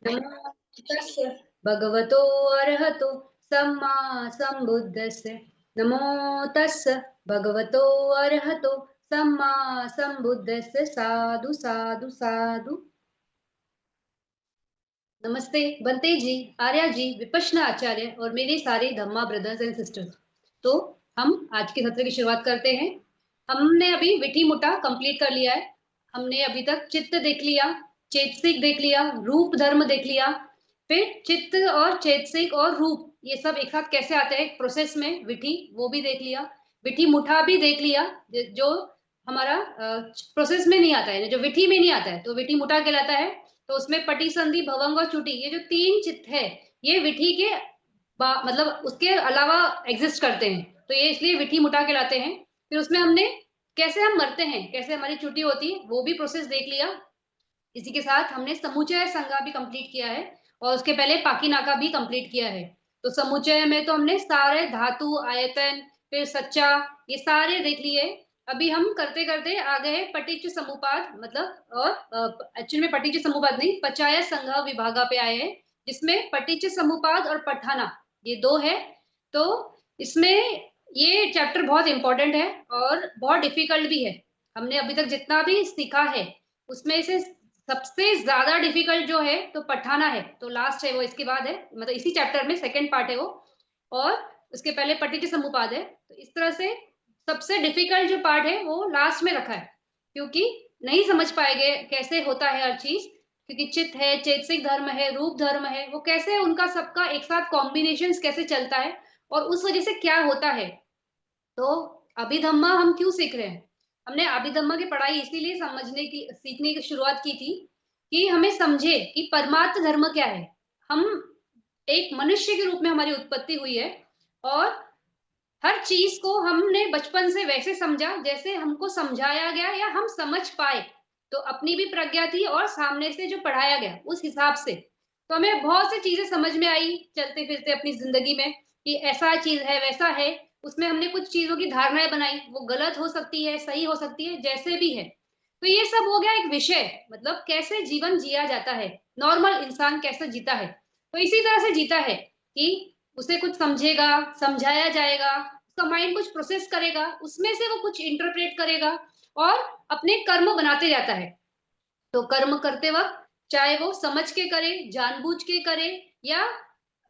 नमो तस्य भगवतो अरहतो सम्मा सम्बुद्धस्य। नमो तस्य भगवतो अरहतो सम्मा सम्बुद्धस्य। साधु साधु साधु। नमस्ते बंते जी, आर्या जी, विपश्यना आचार्य और मेरे सारे धम्मा ब्रदर्स एंड सिस्टर्स। तो हम आज के सत्र की शुरुआत करते हैं। हमने अभी विठी मुटा कंप्लीट कर लिया है। हमने अभी तक चित्त देख लिया, चेतसिक देख लिया, रूप धर्म देख लिया। फिर चित्त और चेतसिक और रूप ये सब एक साथ कैसे आते हैं प्रोसेस में, विठी वो भी देख लिया। विठी मुठा भी देख लिया, जो हमारा प्रोसेस में नहीं आता है, जो विठी में नहीं आता है तो विठी मुठा कहलाता है। तो उसमें पटी संधि भवंग और चुटी ये जो तीन चित्त है, ये विठी के मतलब उसके अलावा एग्जिस्ट करते हैं, तो ये इसलिए विठी मुठा कहलाते हैं। फिर उसमें हमने कैसे हम मरते हैं, कैसे हमारी चुटी होती है, वो भी प्रोसेस देख लिया। इसी के साथ हमने समुच्चय संज्ञा भी कंप्लीट किया है, और उसके पहले पाकीनाका भी कंप्लीट किया है। तो समुच्चय में तो हमने सारे धातु आयतन फिर सच्चा ये सारे देख लिए। अभी हम करते करते आ गए हैं पटिच समुपाद, मतलब और एक्चुअली में पटिच समुपाद नहीं, पचाया संघ विभागा पे आए हैं, जिसमें पटिच समुपाद और पठाना ये दो है। तो इसमें ये चैप्टर बहुत इंपॉर्टेंट है और बहुत डिफिकल्ट भी है। हमने अभी तक जितना भी सीखा है उसमें से सबसे ज्यादा डिफिकल्ट जो है तो पठाना है, तो लास्ट है वो, इसके बाद है, मतलब इसी चैप्टर में सेकंड पार्ट है वो। और उसके पहले पटिच समुपाद है, तो इस तरह से सबसे डिफिकल्ट जो पार्ट है वो लास्ट में रखा है, क्योंकि नहीं समझ पाएंगे कैसे होता है हर चीज, क्योंकि चित्त है, चेतसिक धर्म है, रूप धर्म है, वो कैसे उनका सबका एक साथ कॉम्बिनेशन कैसे चलता है और उस वजह से क्या होता है। तो अभिधम्मा हम क्यों सीख रहे हैं? हमने अभिधम्मा की पढ़ाई इसीलिए समझने की सीखने की शुरुआत की थी कि हमें समझे कि परमार्थ धर्म क्या है। हम एक मनुष्य के रूप में हमारी उत्पत्ति हुई है, और हर चीज को हमने बचपन से वैसे समझा जैसे हमको समझाया गया या हम समझ पाए। तो अपनी भी प्रज्ञा थी और सामने से जो पढ़ाया गया उस हिसाब से, तो हमें बहुत सी चीजें समझ में आई चलते फिरते अपनी जिंदगी में कि ऐसा चीज है वैसा है। उसमें हमने कुछ चीजों की धारणाएं बनाई, वो गलत हो सकती है, सही हो सकती है, जैसे भी है। तो ये सब हो गया एक विषय, मतलब कैसे जीवन जिया जाता है, नॉर्मल इंसान कैसे जीता है। तो इसी तरह से जीता है कि उसे कुछ समझेगा, समझाया जाएगा, उसका माइंड कुछ प्रोसेस करेगा, उसमें से वो कुछ इंटरप्रेट करेगा और अपने कर्म बनाते जाता है। तो कर्म करते वक्त चाहे वो समझ के करे, जानबूझ के करे, या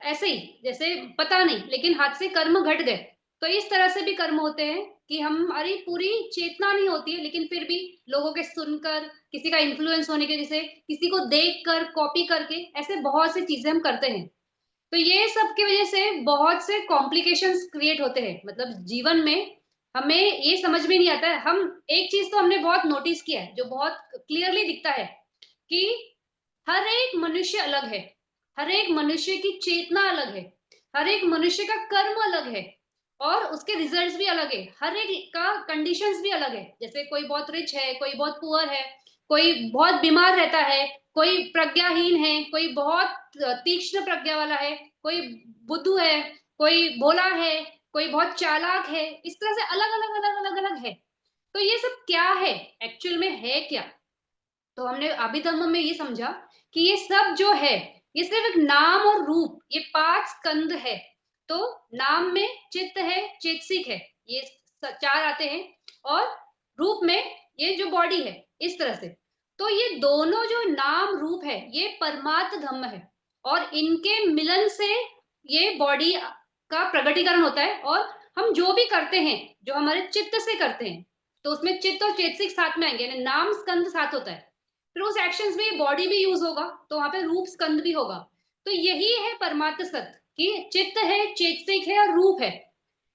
ऐसे ही जैसे पता नहीं लेकिन हाथ से कर्म घट गए, तो इस तरह से भी कर्म होते हैं कि हमारी पूरी चेतना नहीं होती है लेकिन फिर भी लोगों के सुनकर, किसी का इन्फ्लुएंस होने की वजह से, किसी को देख कर कॉपी करके ऐसे बहुत सी चीजें हम करते हैं। तो ये सब की वजह से बहुत से कॉम्प्लिकेशंस क्रिएट होते हैं, मतलब जीवन में हमें ये समझ में नहीं आता है। हम एक चीज तो हमने बहुत नोटिस किया है जो बहुत क्लियरली दिखता है कि हर एक मनुष्य अलग है, हर एक मनुष्य की चेतना अलग है, हर एक मनुष्य का कर्म अलग है, और उसके रिजल्ट्स भी अलग है, हर एक का कंडीशंस भी अलग है। जैसे कोई बहुत रिच है, कोई बहुत पुअर है, कोई बहुत बीमार रहता है, कोई प्रज्ञाहीन है, कोई बहुत तीक्ष्ण प्रज्ञा वाला है, कोई बुद्धू है, कोई भोला है, कोई बहुत चालाक है, इस तरह से अलग अलग अलग अलग अलग है। तो ये सब क्या है, एक्चुअल में है क्या? तो हमने अभिधम्म में ये समझा कि ये सब जो है ये सिर्फ एक नाम और रूप, ये पांच स्कंद है। तो नाम में चित्त है, चेतसिक है, ये चार आते हैं, और रूप में ये जो बॉडी है, इस तरह से। तो ये दोनों जो नाम रूप है ये परमार्थ धम्म है, और इनके मिलन से ये बॉडी का प्रगटीकरण होता है। और हम जो भी करते हैं, जो हमारे चित्त से करते हैं, तो उसमें चित्त और चेतसिक साथ में आएंगे, यानी नाम स्कंद साथ होता है। फिर उस एक्शंस में बॉडी भी यूज होगा, तो वहां पे रूप स्कंद भी होगा। तो यही है परमात्म सत्य, कि चित्त है, चेतसिक है और रूप है,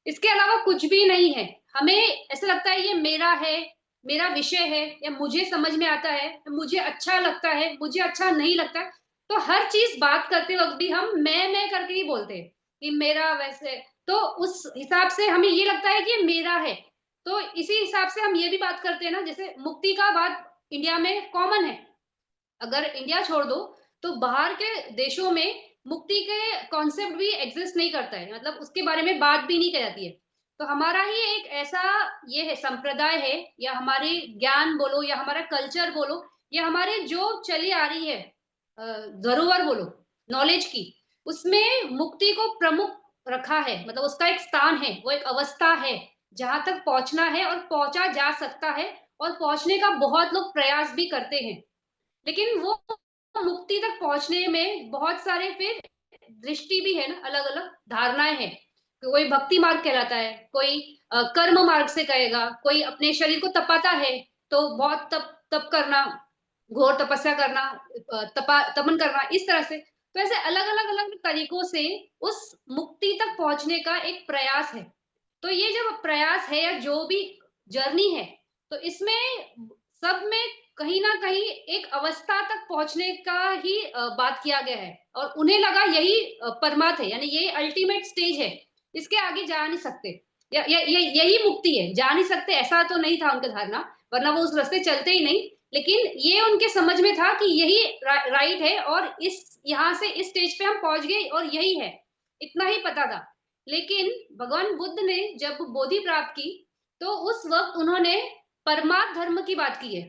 इसके अलावा कुछ भी नहीं है। हमें ऐसा लगता है ये मेरा है, मेरा विषय है, या मुझे समझ में आता है, मुझे अच्छा लगता है, मुझे अच्छा नहीं लगता। तो हर चीज बात करते वक्त भी हम मैं करके ही बोलते हैं कि मेरा वैसे, तो उस हिसाब से हमें ये लगता है कि ये मेरा है। तो इसी हिसाब से हम ये भी बात करते हैं ना, जैसे मुक्ति का बात इंडिया में कॉमन है। अगर इंडिया छोड़ दो तो बाहर के देशों में मुक्ति के कॉन्सेप्ट भी एग्जिस्ट नहीं करता है, मतलब उसके बारे में बात भी नहीं की जाती है। तो हमारा ही एक ऐसा ये है, संप्रदाय है, या हमारी ज्ञान बोलो या हमारा कल्चर बोलो, या हमारे जो चली आ रही है धरोहर बोलो नॉलेज की, उसमें मुक्ति को प्रमुख रखा है, मतलब उसका एक स्थान है, वो एक अवस्था है जहां तक पहुंचना है और पहुंचा जा सकता है, और पहुंचने का बहुत लोग प्रयास भी करते हैं। लेकिन वो मुक्ति तक पहुंचने में बहुत सारे फिर दृष्टि भी है ना, अलग अलग धारणाएं हैं। कोई भक्ति मार्ग कहलाता है, कोई कर्म मार्ग से कहेगा, कोई अपने शरीर को तपाता है तो बहुत तप तप करना, घोर तपस्या करना, तपन करना, इस तरह से। तो ऐसे अलग अलग अलग तरीकों से उस मुक्ति तक पहुंचने का एक प्रयास है। तो ये जो प्रयास है या जो भी जर्नी है, तो इसमें सब में कहीं ना कहीं एक अवस्था तक पहुंचने का ही बात किया गया है, और उन्हें लगा यही परमार्थ है, यानी ये अल्टीमेट स्टेज है, इसके आगे जा नहीं सकते, यही मुक्ति है, जा नहीं सकते ऐसा तो नहीं था उनका धारणा, वरना वो उस रास्ते चलते ही नहीं। लेकिन ये उनके समझ में था कि यही राइट है, और इस यहाँ से इस स्टेज पे हम पहुंच गए और यही है, इतना ही पता था। लेकिन भगवान बुद्ध ने जब बोधि प्राप्त की, तो उस वक्त उन्होंने परमार्थ धर्म की बात की है।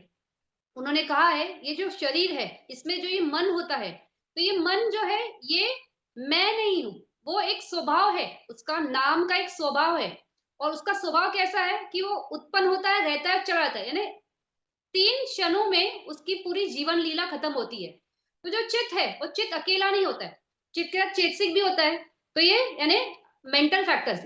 उन्होंने कहा है ये जो शरीर है, इसमें जो ये मन होता है, तो ये मन जो है ये मैं नहीं हूं, वो एक स्वभाव है, उसका नाम का एक स्वभाव है। और उसका स्वभाव कैसा है कि वो उत्पन्न होता है, रहता है, चला जाता है, यानी 3 क्षणों में उसकी पूरी जीवन लीला खत्म होती है। तो जो चित्त है वो चित्त अकेला नहीं होता है, चित्त के साथ चेतसिक भी होता है। तो ये यानी मेंटल फैक्टर्स,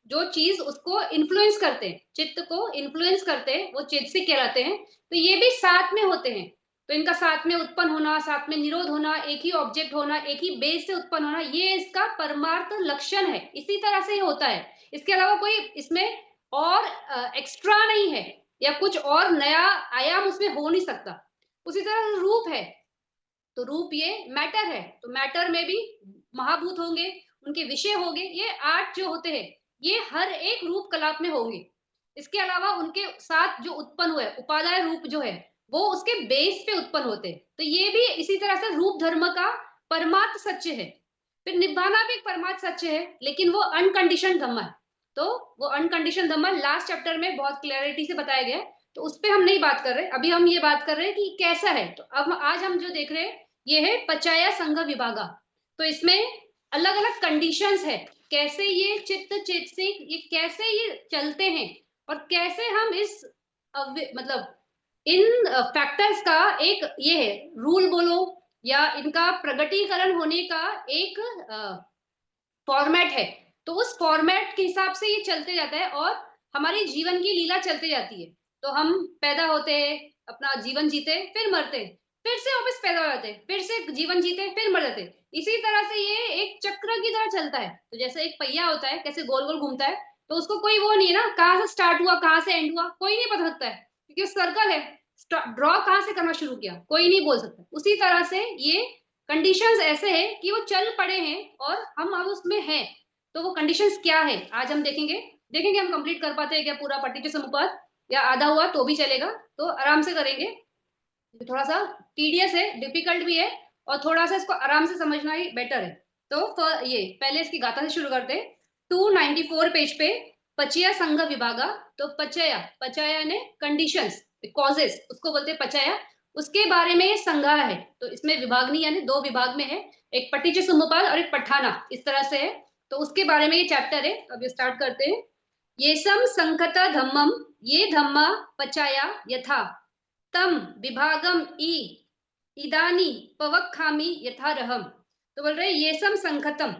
जो चीज उसको इन्फ्लुएंस करते हैं, चित्त को इन्फ्लुएंस करते हैं, वो चेतसिक कहलाते हैं। तो ये भी साथ में होते हैं। तो इनका साथ में उत्पन्न होना, साथ में निरोध होना, एक ही ऑब्जेक्ट होना, एक ही बेस से उत्पन्न होना, ये इसका परमार्थ लक्षण है। इसी तरह से ही होता है, इसके अलावा कोई इसमें और एक्स्ट्रा नहीं है, या कुछ और नया आयाम उसमें हो नहीं सकता। उसी तरह रूप है, तो रूप ये मैटर है, तो मैटर में भी महाभूत होंगे, उनके विषय होंगे, ये 8 जो होते हैं, ये हर एक रूप कलाप में होंगे। इसके अलावा उनके साथ जो उत्पन्न हुए उपादाय रूप जो है, वो उसके बेस पे उत्पन्न होते हैं। तो ये भी इसी तरह से रूप धर्म का परमार्थ सत्य है। फिर निब्बाना भी एक परमार्थ सत्य है, लेकिन वो अनकंडीशन धम्म है। तो वो अनकंडीशन धम्म लास्ट चैप्टर में बहुत क्लैरिटी से बताया गया है, तो उस पर हम नहीं बात कर रहे, अभी हम ये बात कर रहे हैं कि कैसा है। तो अब आज हम जो देख रहे हैं ये है पचाया संघ विभागा। तो इसमें अलग अलग कंडीशंस है, कैसे ये चित्त चेतसिक ये कैसे ये चलते हैं, और कैसे हम इस मतलब इन फैक्टर्स का एक ये है रूल बोलो, या इनका प्रगटीकरण होने का एक फॉर्मेट है। तो उस फॉर्मेट के हिसाब से ये चलते जाता है, और हमारी जीवन की लीला चलती जाती है। तो हम पैदा होते हैं, अपना जीवन जीते, फिर मरते, फिर से वापस पैदा हो जाते, फिर से जीवन जीते, फिर मर जाते। इसी तरह से ये एक चक्र की तरह चलता है। तो जैसे एक पहिया होता है, कैसे गोल गोल घूमता है, तो उसको कोई वो नहीं है ना, कहाँ से स्टार्ट हुआ कहाँ से एंड हुआ, कोई नहीं बता सकता है, क्योंकि सर्कल है। ड्रॉ कहाँ से करना शुरू किया, कोई नहीं बोल सकता। उसी तरह से ये कंडीशंस ऐसे हैं कि वो चल पड़े हैं, और हम अब उसमें हैं। तो वो कंडीशंस क्या है आज हम देखेंगे। देखेंगे हम कंप्लीट कर पाते हैं क्या पूरा पट्टिका समुपाद, या आधा हुआ तो भी चलेगा, तो आराम से करेंगे। थोड़ा सा टीडियस है, डिफिकल्ट भी है, और थोड़ा सा इसको आराम से समझना ही बेटर है। तो ये पहले इसकी गाथा से शुरू करते हैं। 294 पेज पे पचया संघ विभागा। तो पचया, पचया ने कंडीशंस, कॉजेस, उसको बोलते हैं पचया। उसके बारे में ये संज्ञा है। तो इसमें विभागनी यानी 2 विभाग में है, एक पटिच समुपद और एक पठाना, इस तरह से है। तो उसके बारे में ये चैप्टर है। अब ये स्टार्ट करते हैं। ये सम संकता धम्मम, ये धम्मा पचाया यथा तम विभागम ई इदानी पवक्षामि यथारहम। तो बोल रहे ये सम संखतम।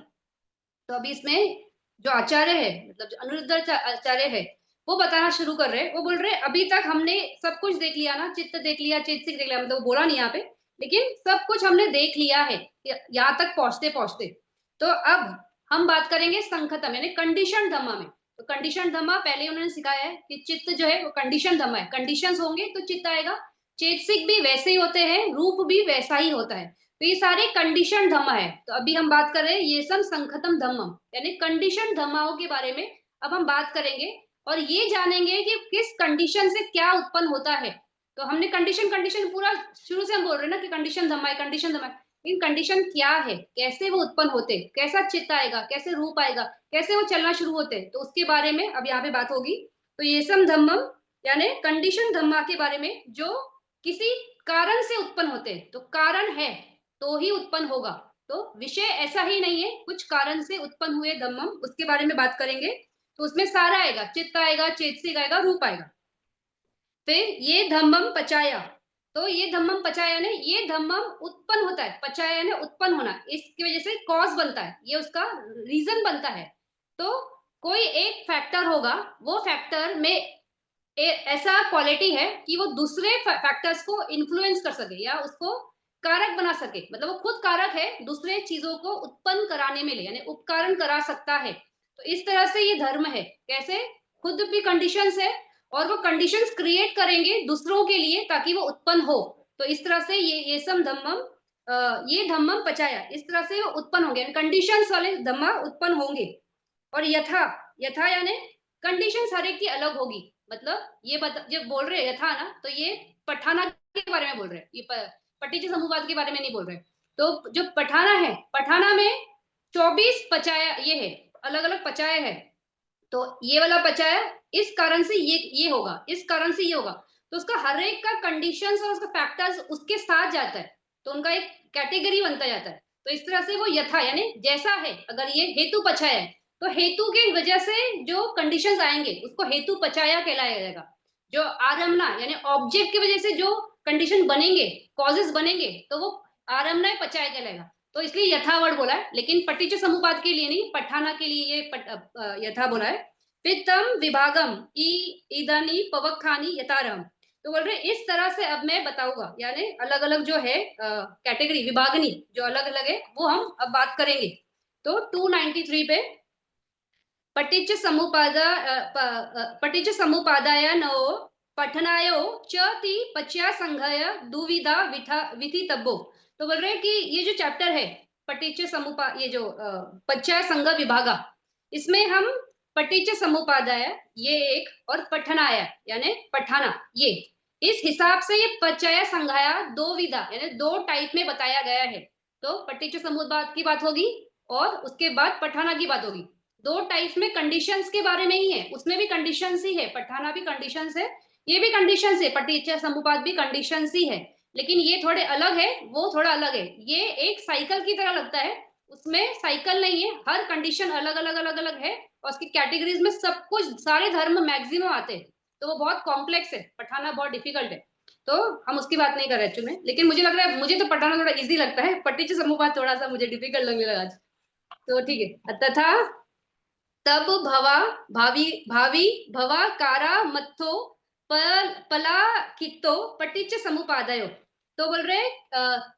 तो अभी इसमें जो आचार्य है, मतलब जो अनिरुद्ध आचार्य है, वो बताना शुरू कर रहे हैं। वो बोल रहे अभी तक हमने सब कुछ देख लिया ना, चित्त देख लिया, चेतसिक देख लिया, मतलब वो बोला नहीं यहाँ पे, लेकिन सब कुछ हमने देख लिया है यहाँ तक पहुंचते पहुंचते। तो अब हम बात करेंगे संखतम यानी कंडीशन धम्मा में। तो कंडीशन धम्मा पहले उन्होंने सिखाया है कि चित्त जो है वो कंडीशन धम्मा है, कंडीशंस होंगे तो चित्त आएगा। चेतसिक भी वैसे ही होते हैं, रूप भी वैसा ही होता है। तो ये सारे कंडीशन धम्मा है। तो अभी हम बात कर रहे हैं ये सब संखतम धम्मम यानी कंडीशन धम्माओं के बारे में अब हम बात करेंगे, और ये जानेंगे कि किस कंडीशन से क्या उत्पन्न होता है। तो हमने कंडीशन कंडीशन पूरा शुरू से हम बोल रहे हैं ना कि कंडीशन धम्मा है, कंडीशन धम्मा है। इन कंडीशन क्या है, कैसे वो उत्पन्न होते, कैसा चित्त आएगा, कैसे रूप आएगा, कैसे वो चलना शुरू होते, तो उसके बारे में अब यहाँ पे बात होगी। तो ये सम धम्मम यानी कंडीशन धम्मा के बारे में, जो किसी कारण से उत्पन्न होते हैं। तो कारण है, तो ही उत्पन्न होगा। तो विषय ऐसा ही नहीं है, कुछ कारण से उत्पन्न हुए धम्मम, उसके बारे में बात करेंगे। तो उसमें सारा आएगा, चित्त आएगा, चेतसिक आएगा, रूप आएगा। फिर ये धम्मम पचाया, तो ये धम्मम पचाया ने, ये धम्मम उत्पन्न होता है, पचाया ने उत्पन्न होना, इसकी वजह से कॉज बनता है, ये उसका रीजन बनता है। तो कोई एक फैक्टर होगा, वो फैक्टर में ऐसा क्वालिटी है कि वो दूसरे फैक्टर्स को इन्फ्लुएंस कर सके या उसको कारक बना सके, मतलब वो खुद कारक है, दूसरे चीजों को उत्पन्न कराने में ले, यानी उपकरण करा सकता है। तो इस तरह से ये धर्म है, कैसे खुद भी कंडीशंस है और वो कंडीशंस क्रिएट करेंगे दूसरों के लिए ताकि वो उत्पन्न हो। तो इस तरह से ये सम धम्मम, ये धम्मम पचाया, इस तरह से वो उत्पन्न होंगे, कंडीशंस वाले धम्मा उत्पन्न होंगे। और यथा, यथा यानी कंडीशंस हर एक की अलग होगी। मतलब ये जब बोल रहे यथा ना, तो ये पठाना के बारे में बोल रहे हैं, ये पटीच समुपाद के बारे में नहीं बोल रहे। तो जो पठाना है, पठाना में 24 पचाया ये है, अलग अलग पचाया है। तो ये वाला पचाया इस कारण से ये होगा, इस कारण से ये होगा। तो उसका हर एक का कंडीशंस और उसका फैक्टर्स उसके साथ जाता है, तो उनका एक कैटेगरी बनता जाता है। तो इस तरह से वो यथा यानी जैसा है, अगर ये हेतु पचाया है तो हेतु की वजह से जो कंडीशंस आएंगे उसको हेतु पचाया कहलाया जाएगा। जो आरम्भना यानी ऑब्जेक्ट की वजह से जो कंडीशन बनेंगे, कॉजेस बनेंगे, तो वो आरम्भना पचाया कहलाएगा। तो इसलिए यथा वर्ड बोला है, लेकिन पटीच समुपाद के लिए नहीं, पठाना के लिए ये यथा बोला है। पित्तम विभागम इदानी पवखानी यथारम, तो बोल रहे इस तरह से अब मैं बताऊंगा, यानी अलग अलग जो है कैटेगरी विभागनी जो अलग अलग है वो हम अब बात करेंगे। तो 293 पे पटिच समुपादा पटिच समुपादाय नो पठनायो च पच्या संघय दुविधा विधि तब्बो। तो बोल रहे कि ये जो चैप्टर है पटिच समुपा, ये जो पच्या संघ विभागा, इसमें हम पटिच समुपादाय ये एक और पठनाय यानी पठाना, ये इस हिसाब से ये पचय संघाया दो विधा यानी दो टाइप में बताया गया है। तो पटिच समुपाद की बात होगी और उसके बाद पठाना की बात होगी। दो टाइप्स में कंडीशंस के बारे में ही है, उसमें भी कंडीशंस ही है, पठाना भी कंडीशंस है, ये भी कंडीशंस है, पटीचा समुपाद भी कंडीशंस ही है, लेकिन ये थोड़े अलग है, वो थोड़ा अलग है। ये एक साइकिल की तरह लगता है, उसमें साइकिल नहीं है, हर कंडीशन अलग अलग अलग अलग है और उसकी कैटेगरीज में सब कुछ सारे धर्म मैक्सिमम आते हैं। तो वो बहुत कॉम्प्लेक्स है, पठाना बहुत डिफिकल्ट है, तो हम उसकी बात नहीं कर रहे एक्चुअली में। लेकिन मुझे लग रहा है, मुझे तो पठाना थोड़ा इजी लगता है, पटीच समुपाद थोड़ा सा मुझे डिफिकल्ट लगने लगा आज। तो ठीक है, तथा तब भवा भावी भावी भवा कारा मत्थो पला कितो पटिच समुपादयो। तो बोल रहे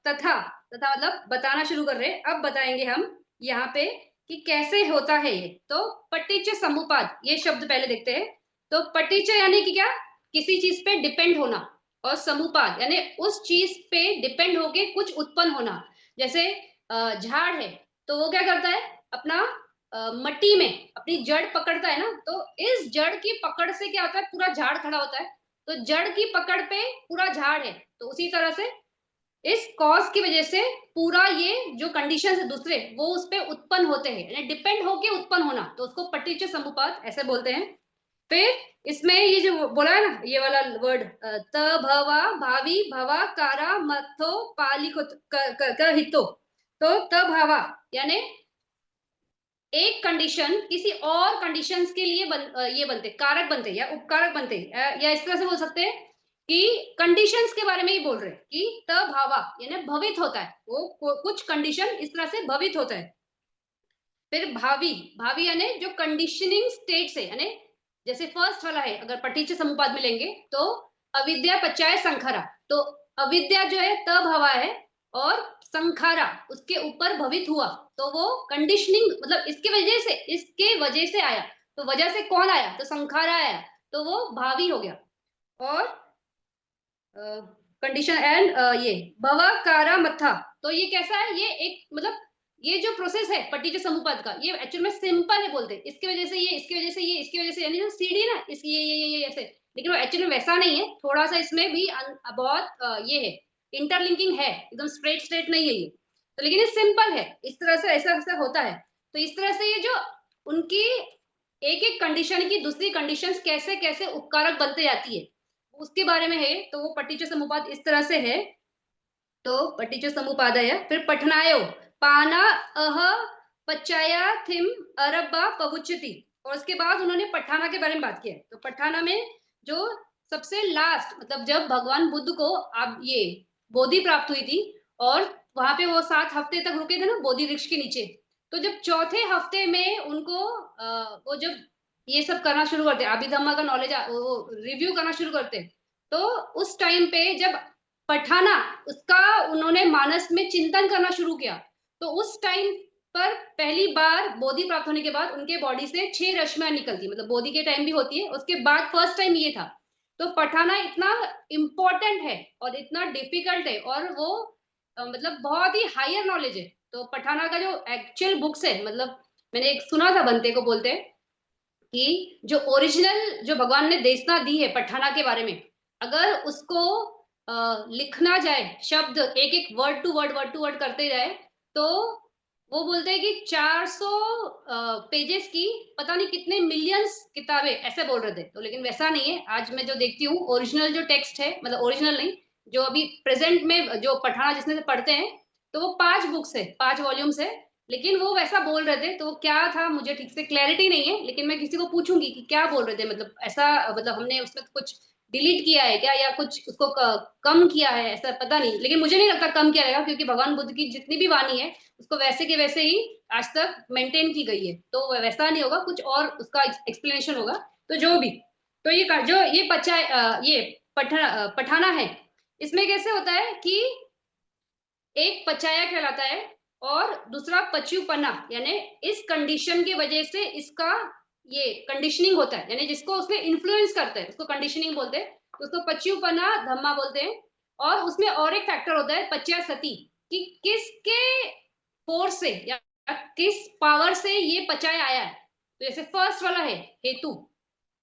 तथा, तथा मतलब बताना शुरू कर रहे, अब बताएंगे हम यहाँ पे कि कैसे होता है ये। तो पटिच समुपाद ये शब्द पहले देखते हैं। तो पटिच यानी कि क्या, किसी चीज पे डिपेंड होना, और समुपाद यानी उस चीज पे डिपेंड होके कुछ उत्पन्न होना। जैसे झाड़ है, तो वो क्या करता है, अपना मट्टी में अपनी जड़ पकड़ता है ना, तो इस जड़ की पकड़ से क्या होता है, पूरा झाड़ खड़ा होता है। तो जड़ की पकड़ पे पूरा झाड़ है, तो उसी तरह से इस कॉज की वजह से पूरा ये जो कंडीशन है दूसरे वो उस पे उत्पन्न होते हैं, यानी डिपेंड होके उत्पन्न होना, तो उसको पटिच समुपाद ऐसे बोलते हैं। फिर इसमें ये जो बोला है ना, ये वाला वर्ड त भवा भावी भवा कारा मथो पालिको हितो। तो त भावा यानी एक कंडीशन किसी और कंडीशंस के लिए ये बनते, कारक बनते या उपकारक बनते, या इस तरह से बोल सकते हैं कि कंडीशंस के बारे में ही बोल रहे हैं कि त भावा यानी भवित होता है, वो कुछ कंडीशन इस तरह से भवित होता है। फिर भावी, भावी यानी जो कंडीशनिंग स्टेट्स है, यानी जैसे फर्स्ट वाला है, अगर पटीच समुपाद में लेंगे तो अविद्या पचाए संखारा, तो अविद्या जो है त भावा है और संखारा उसके ऊपर भवित हुआ, तो वो कंडीशनिंग मतलब इसके वजह से आया, तो वजह से कौन आया, तो संखारा आया, तो वो भावी हो गया। और कंडीशन एंड ये भवा कारा मथा, तो ये कैसा है, ये एक मतलब ये जो प्रोसेस है पटीच समुपाद का, ये एक्चुअल में सिंपल है, बोलते हैं इसकी वजह से ये, इसकी वजह से ये, इसकी वजह से, यानी जो सीढ़ी ना इस ये ऐसे, लेकिन वो एक्चुअली में वैसा नहीं है, थोड़ा सा इसमें भी बहुत ये है, इंटरलिंकिंग है, एकदम स्ट्रेट स्ट्रेट नहीं है ये। तो लेकिन ये सिंपल है, इस तरह से ऐसा ऐसा होता है। तो इस तरह से ये जो उनकी एक एक कंडीशन की दूसरी कंडीशन कैसे कैसे उपकारक बनते जाती है उसके बारे में है। तो वो पटीच समुपाद इस तरह से है। तो पटीच समुपादय, फिर पठनायो, पाना अह पचाया थिम अरब्बा पहुचती, और उसके बाद उन्होंने पठाना के बारे में बात किया। तो पठाना में जो सबसे लास्ट, मतलब जब भगवान बुद्ध को अब ये बोधि प्राप्त हुई थी, और वहां पे वो 7 हफ्ते तक रुके थे ना बोधि वृक्ष के नीचे, तो जब चौथे हफ्ते में उनको वो जब ये सब करना शुरू करते, अभिधम्मा का नॉलेज वो रिव्यू करना शुरू करते, तो उस टाइम पे जब पठाना उसका उन्होंने मानस में चिंतन करना शुरू किया, तो उस टाइम पर पहली बार बोधि प्राप्त होने के बाद उनके बॉडी से 6 रश्मियां निकलती, मतलब बोधि के टाइम भी होती है, उसके बाद फर्स्ट टाइम ये था। तो पठाना इतना इम्पोर्टेंट है और इतना डिफिकल्ट है, और वो मतलब बहुत ही हायर नॉलेज है। तो पठाना का जो एक्चुअल बुक्स है, मतलब मैंने एक सुना था बनते को बोलते हैं कि जो ओरिजिनल जो भगवान ने देशना दी है पठाना के बारे में, अगर उसको लिखना जाए शब्द एक एक वर्ड टू वर्ड करते जाए, तो वो बोलते हैं कि 400 पेजेस की पता नहीं कितने मिलियंस किताबें, ऐसे बोल रहे थे। तो लेकिन वैसा नहीं है, आज मैं जो देखती हूँ ओरिजिनल जो टेक्स्ट है, मतलब ओरिजिनल नहीं, जो अभी प्रेजेंट में जो पठाना जिसमें से पढ़ते हैं, तो वो 5 बुक्स है, 5 वॉल्यूम्स है। लेकिन वो वैसा बोल रहे थे, तो वो क्या था मुझे ठीक से क्लैरिटी नहीं है, लेकिन मैं किसी को पूछूंगी कि क्या बोल रहे थे, मतलब ऐसा, मतलब हमने उसमें कुछ डिलीट किया है क्या, या कुछ उसको कम किया है, ऐसा पता नहीं। लेकिन मुझे नहीं लगता कम किया जाएगा, क्योंकि भगवान बुद्ध की जितनी भी वाणी है उसको वैसे के वैसे ही आज तक मेंटेन की गई है, तो वैसा नहीं होगा, कुछ और उसका एक्सप्लेनेशन होगा। तो जो भी, तो ये जो ये बच्चा ये पठाना है, इसमें कैसे होता है कि एक पचाया कहलाता है और दूसरा पचुपना, यानी इस कंडीशन की वजह से इसका ये कंडीशनिंग होता है, यानी जिसको उसने इन्फ्लुएंस करता है उसको कंडीशनिंग बोलते हैं, तो उसको पचुपना धम्मा बोलते हैं। और उसमें और एक फैक्टर होता है पच्या सती, कि किसके फोर्स से या किस पावर से ये पचाया आया है। तो जैसे फर्स्ट वाला है हेतु,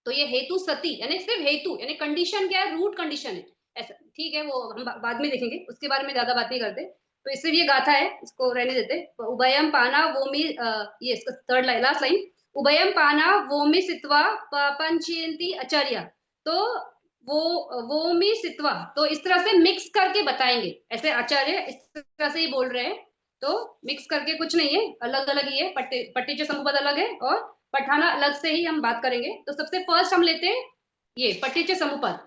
तो ये हेतु सती, यानी सिर्फ हेतु, यानी कंडीशन क्या है, रूट कंडीशन है, ऐसा ठीक है, वो हम बाद में देखेंगे, उसके बारे में ज्यादा बात नहीं करते। तो इससे ये गाथा है, इसको रहने देते। उभयम पाना वोमि, ये इसका थर्ड लाइन, लास्ट लाइन, उभयम पाना वोमि सित्वा पंचयंती आचार्य। तो वोमि सित्वा, तो इस तरह से मिक्स करके बताएंगे, ऐसे आचार्य इस तरह से ही बोल रहे हैं। तो मिक्स करके कुछ नहीं है, अलग अलग ही है, पट्टिच समुपद अलग है और पठाना अलग से ही हम बात करेंगे। तो सबसे फर्स्ट हम लेते हैं ये पटिच समुपद।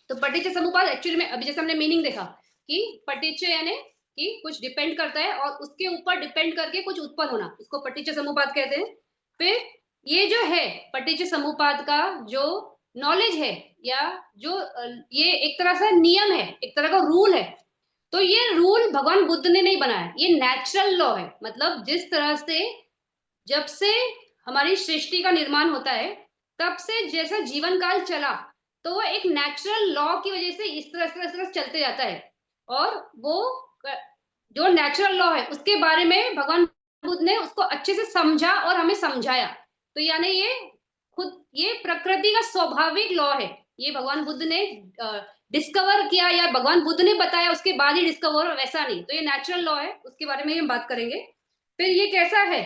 तो पटिच समुपद एक्चुअली में अभी जैसे हमने मीनिंग देखा कि पटिच यानी कि कुछ डिपेंड करता है और उसके ऊपर डिपेंड करके कुछ उत्पन्न होना, उसको पटिच समुपद कहते हैं। फिर ये जो है पटिच समुपद का जो नॉलेज है, या जो ये एक तरह से नियम है, एक तरह का रूल है। तो ये रूल भगवान बुद्ध ने नहीं बनाया, ये नेचुरल लॉ है, मतलब जिस तरह से जब से हमारी सृष्टि का निर्माण होता है, तब से जैसा जीवन काल चला, तो वो एक नेचुरल लॉ की वजह से इस तरह चलते जाता है। और वो जो नेचुरल लॉ है उसके बारे में भगवान बुद्ध ने उसको अच्छे से समझा और हमें समझाया। तो यानी ये खुद ये प्रकृति का स्वाभाविक लॉ है, ये भगवान बुद्ध ने डिस्कवर किया या भगवान बुद्ध ने बताया उसके बाद ही डिस्कवर, वैसा नहीं। तो ये नेचुरल लॉ है, उसके बारे में हम बात करेंगे। फिर ये कैसा है,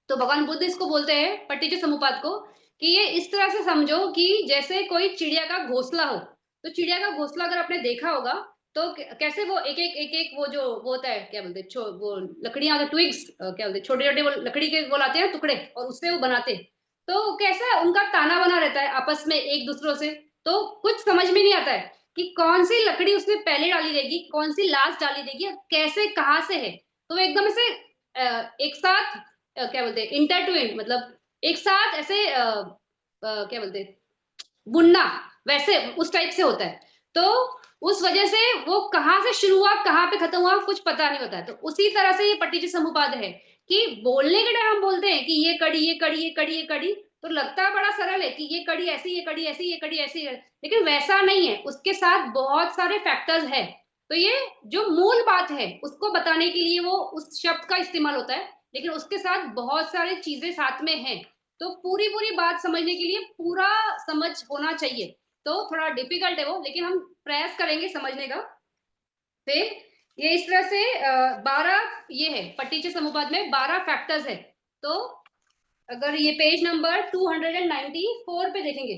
तो भगवान बुद्ध इसको बोलते हैं पटिच समुपाद को, कि ये इस तरह से समझो कि जैसे कोई चिड़िया का घोंसला हो। तो चिड़िया का घोंसला अगर आपने देखा होगा, तो कैसे वो एक एक वो जो वो होता है, क्या बोलते हैं, वो लकड़ियां, ट्विग्स, क्या बोलते हैं, छोटे छोटे वो लकड़ी के वो लाते हैं टुकड़े, और उससे वो बनाते हैं। तो कैसा उनका ताना बना रहता है आपस में एक दूसरों से। तो कुछ समझ में नहीं आता है कि कौन सी लकड़ी उसमें पहले डाली जाएगी, कौन सी लास्ट डाली जाएगी, कैसे कहाँ से है। तो एकदम से एक साथ क्या बोलते हैं, इंटरट्विन, मतलब एक साथ ऐसे क्या बोलते हैं, बुनना, वैसे उस टाइप से होता है। तो उस वजह से वो कहाँ से शुरू हुआ कहाँ पे खत्म हुआ कुछ पता नहीं होता है। तो उसी तरह से ये पटिच समुपाद है, कि बोलने के टाइम हम बोलते हैं कि ये कड़ी ये कड़ी ये कड़ी ये कड़ी, तो लगता है बड़ा सरल है कि ये कड़ी ऐसी ये कड़ी ऐसी ये कड़ी ऐसी है, लेकिन वैसा नहीं है, उसके साथ बहुत सारे फैक्टर्स है। तो ये जो मूल बात है उसको बताने के लिए वो उस शब्द का इस्तेमाल होता है, लेकिन उसके साथ बहुत सारी चीजें साथ में हैं। तो पूरी पूरी बात समझने के लिए पूरा समझ होना चाहिए। तो थोड़ा डिफिकल्ट है वो, लेकिन हम प्रयास करेंगे समझने का। फिर ये इस तरह से 12 ये है पटिच समुपाद में 12 फैक्टर्स है। तो अगर ये पेज नंबर 294 पे देखेंगे,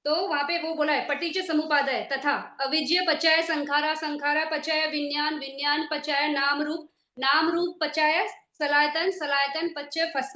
तो वहां पे वो बोला है पटीच समुपादय तथा अविज्य पचाय संखारा, संखारा पचाय विज्ञान, विज्ञान पचाय नाम रूप, नाम रूप पचाय सलायतन, सलायतन पचय फस,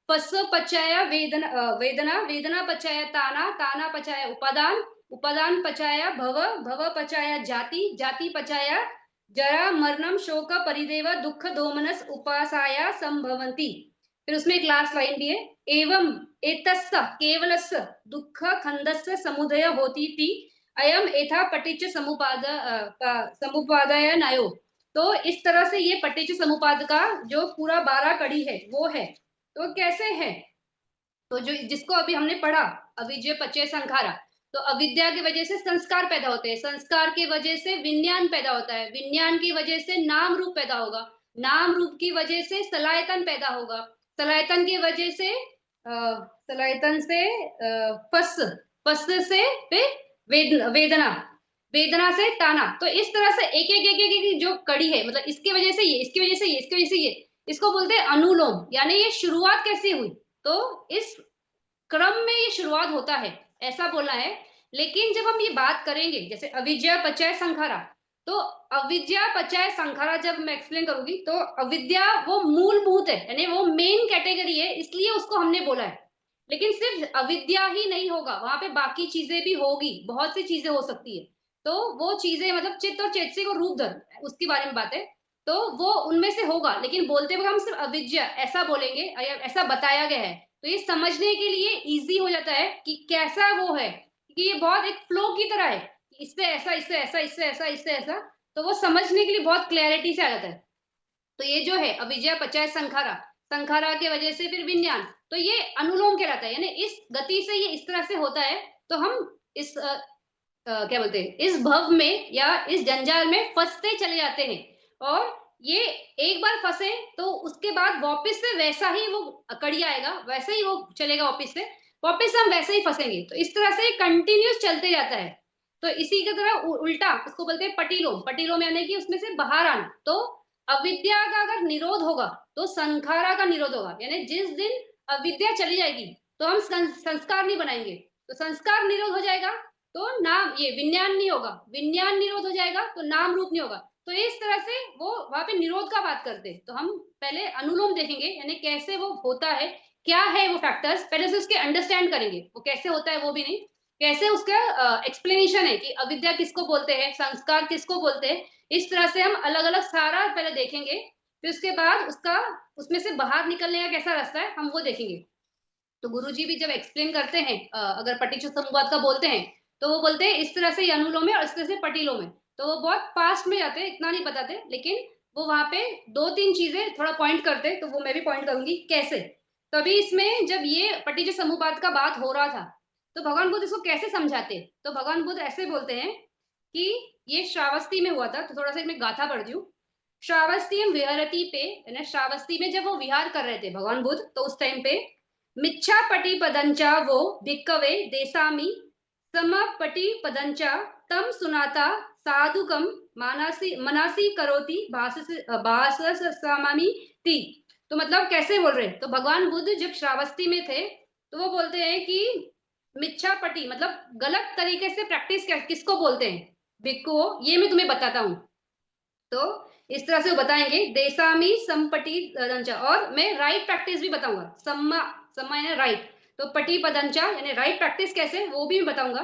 फस पचाय वेदना, वेदना, वेदना पचाय ताना, ताना पचाय उपादान, उपादान पचाय भव, भव पचाय जाति, जाति पचाय जरा मरणम शोक परिदेव दुख दोमनस उपासाया संभवंती। फिर उसमें एक लास्ट लाइन भी है, एवं एतस्य केवलस्य दुःख खंडस्य समुदय होती थी अयम एथा पटिच समुपादय नयो। तो इस तरह से ये पटिच समुपाद का जो पूरा 12 कड़ी है वो है। तो कैसे है, तो जो जिसको अभी हमने पढ़ा अविजय पचय संखारा, तो अविद्या की वजह से संस्कार पैदा होते हैं, संस्कार की वजह से विज्ञान पैदा होता है, विज्ञान की वजह से नाम रूप पैदा होगा, नाम रूप की वजह से सलायतन पैदा होगा, सलायतन की वजह से सलायतन से पस, पस से फिर वेदना, वेदना से ताना। तो इस तरह से एक एक एक एक, एक जो कड़ी है, मतलब इसकी वजह से ये, इसकी वजह से ये, इसकी वजह से ये, इसको बोलते हैं अनुलोम। यानी ये शुरुआत कैसे हुई, तो इस क्रम में ये शुरुआत होता है, ऐसा बोलना है। लेकिन जब हम ये बात करेंगे जैसे अविद्या पचय संखारा, तो अविद्या पचय संखारा जब मैं एक्सप्लेन करूंगी तो अविद्या वो मूलभूत है, यानी वो मेन कैटेगरी है, इसलिए उसको हमने बोला है। लेकिन सिर्फ अविद्या ही नहीं होगा, वहां पे बाकी चीजें भी होगी, बहुत सी चीजें हो सकती है। तो वो चीजें मतलब चित्त और चेतसी को रूप धर, उसके बारे में बात है। तो वो उनमें से होगा, लेकिन बोलते वक्त हम सिर्फ अविद्या ऐसा बोलेंगे, ऐसा बताया गया है, तो ये समझने के लिए इजी हो जाता है कि कैसा वो है, कि ये बहुत एक फ्लो की तरह है, इससे ऐसा, इससे ऐसा, इससे ऐसा, इससे ऐसा। तो वो समझने के लिए बहुत क्लैरिटी से आ जाता है। तो ये जो है अविजय पचय संखारा, संखारा की वजह से फिर विज्ञान, तो ये अनुलोम कहलाता है, यानी इस गति से ये इस तरह से होता है। तो हम इस क्या बोलते हैं, इस भव में या इस जंजाल में फंसते चले जाते हैं। और ये एक बार फंसे तो उसके बाद वापस से वैसा ही वो कड़ी आएगा, वैसे ही वो चलेगा, वापस से हम वैसे ही फंसेंगे। तो इस तरह से कंटिन्यूस चलते जाता है। तो इसी की तरह उल्टा उसको बोलते हैं पटीलोम, पटीलोम यानी कि उसमें से बाहर आना। तो अविद्या का अगर निरोध होगा तो संखारा का निरोध होगा, यानी जिस दिन अविद्या चली जाएगी तो हम संस्कार नहीं बनाएंगे, तो संस्कार निरोध हो जाएगा, तो नाम ये विज्ञान नहीं होगा, विज्ञान निरोध हो जाएगा तो नाम रूप नहीं होगा। तो इस तरह से वो वहां पे निरोध का बात करते हैं। तो हम पहले अनुलोम देखेंगे, यानी कैसे वो होता है, क्या है वो फैक्टर्स, पहले से उसके अंडरस्टैंड करेंगे वो कैसे होता है, वो भी नहीं, कैसे उसका एक्सप्लेनेशन है कि अविद्या किसको बोलते हैं, संस्कार किसको बोलते हैं। इस तरह से हम अलग अलग सारा पहले देखेंगे, फिर उसके बाद उसका उसमें से बाहर निकलने का कैसा रास्ता है हम वो देखेंगे। तो गुरुजी भी जब एक्सप्लेन करते हैं, अगर पटीचर संवाद का बोलते हैं, तो वो बोलते हैं इस तरह से अनुलोम है और इस तरह से पटीलोम है। तो वो बहुत पास्ट में जाते हैं, इतना नहीं बताते, लेकिन वो वहां पे दो तीन चीजें थोड़ा पॉइंट करते हैं, तो वो मैं भी पॉइंट करूंगी कैसे। तो अभी इसमें जब ये पटीचर समुपाद का बात हो रहा था, तो भगवान बुद्ध इसको कैसे समझाते, तो भगवान बुद्ध ऐसे बोलते हैं कि ये श्रावस्ती में हुआ था। तो थोड़ा सा मैं गाथा पढ़ती हूँ। श्रावस्ती विहरती पे, श्रावस्ती में जब वो विहार कर रहे थे भगवान बुद्ध, तो उस टाइम पे मिच्छापटि पदंचा वो भिक्कवे देसामी समपटि पदंचा तम सुनाता साधुकम मानसी मनासी करोति भास समामी ती। तो मतलब कैसे बोल रहे हैं, तो भगवान बुद्ध जब श्रावस्ती में थे तो वो बोलते हैं कि मिच्छापटि मतलब गलत तरीके से प्रैक्टिस किसको बोलते हैं, भिक्खु, ये मैं तुम्हें बताता हूँ। तो इस तरह से वो बताएंगे देसामी संपटी पदंचा, और मैं राइट प्रैक्टिस भी बताऊंगा, सम्मा, सम्मा यानी राइट, तो पटी पदंचा यानी राइट प्रैक्टिस कैसे वो भी मैं बताऊंगा।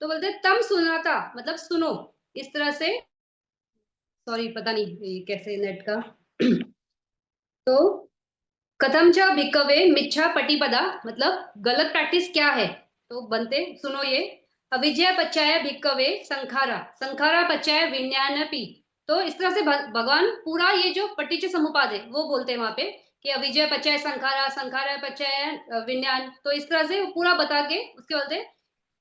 तो बोलते तम सुनाता मतलब सुनो, इस तरह से, सॉरी पता नहीं ये कैसे नेट का तो कथम च भिक्कवे मिच्छा पटिपदा मतलब गलत प्रैक्टिस क्या है, तो बनते सुनो ये, अविजय पच्चाय भिक्कवे संखारा, संखारा पच्चाय विज्ञानपि। तो इस तरह से भगवान पूरा ये जो पटिच समुपाद है वो बोलते हैं वहां पे कि अविजय पच्चाय संखारा, संखारा पच्चाय विज्ञान। तो इस तरह से वो पूरा बता के उसके बोलते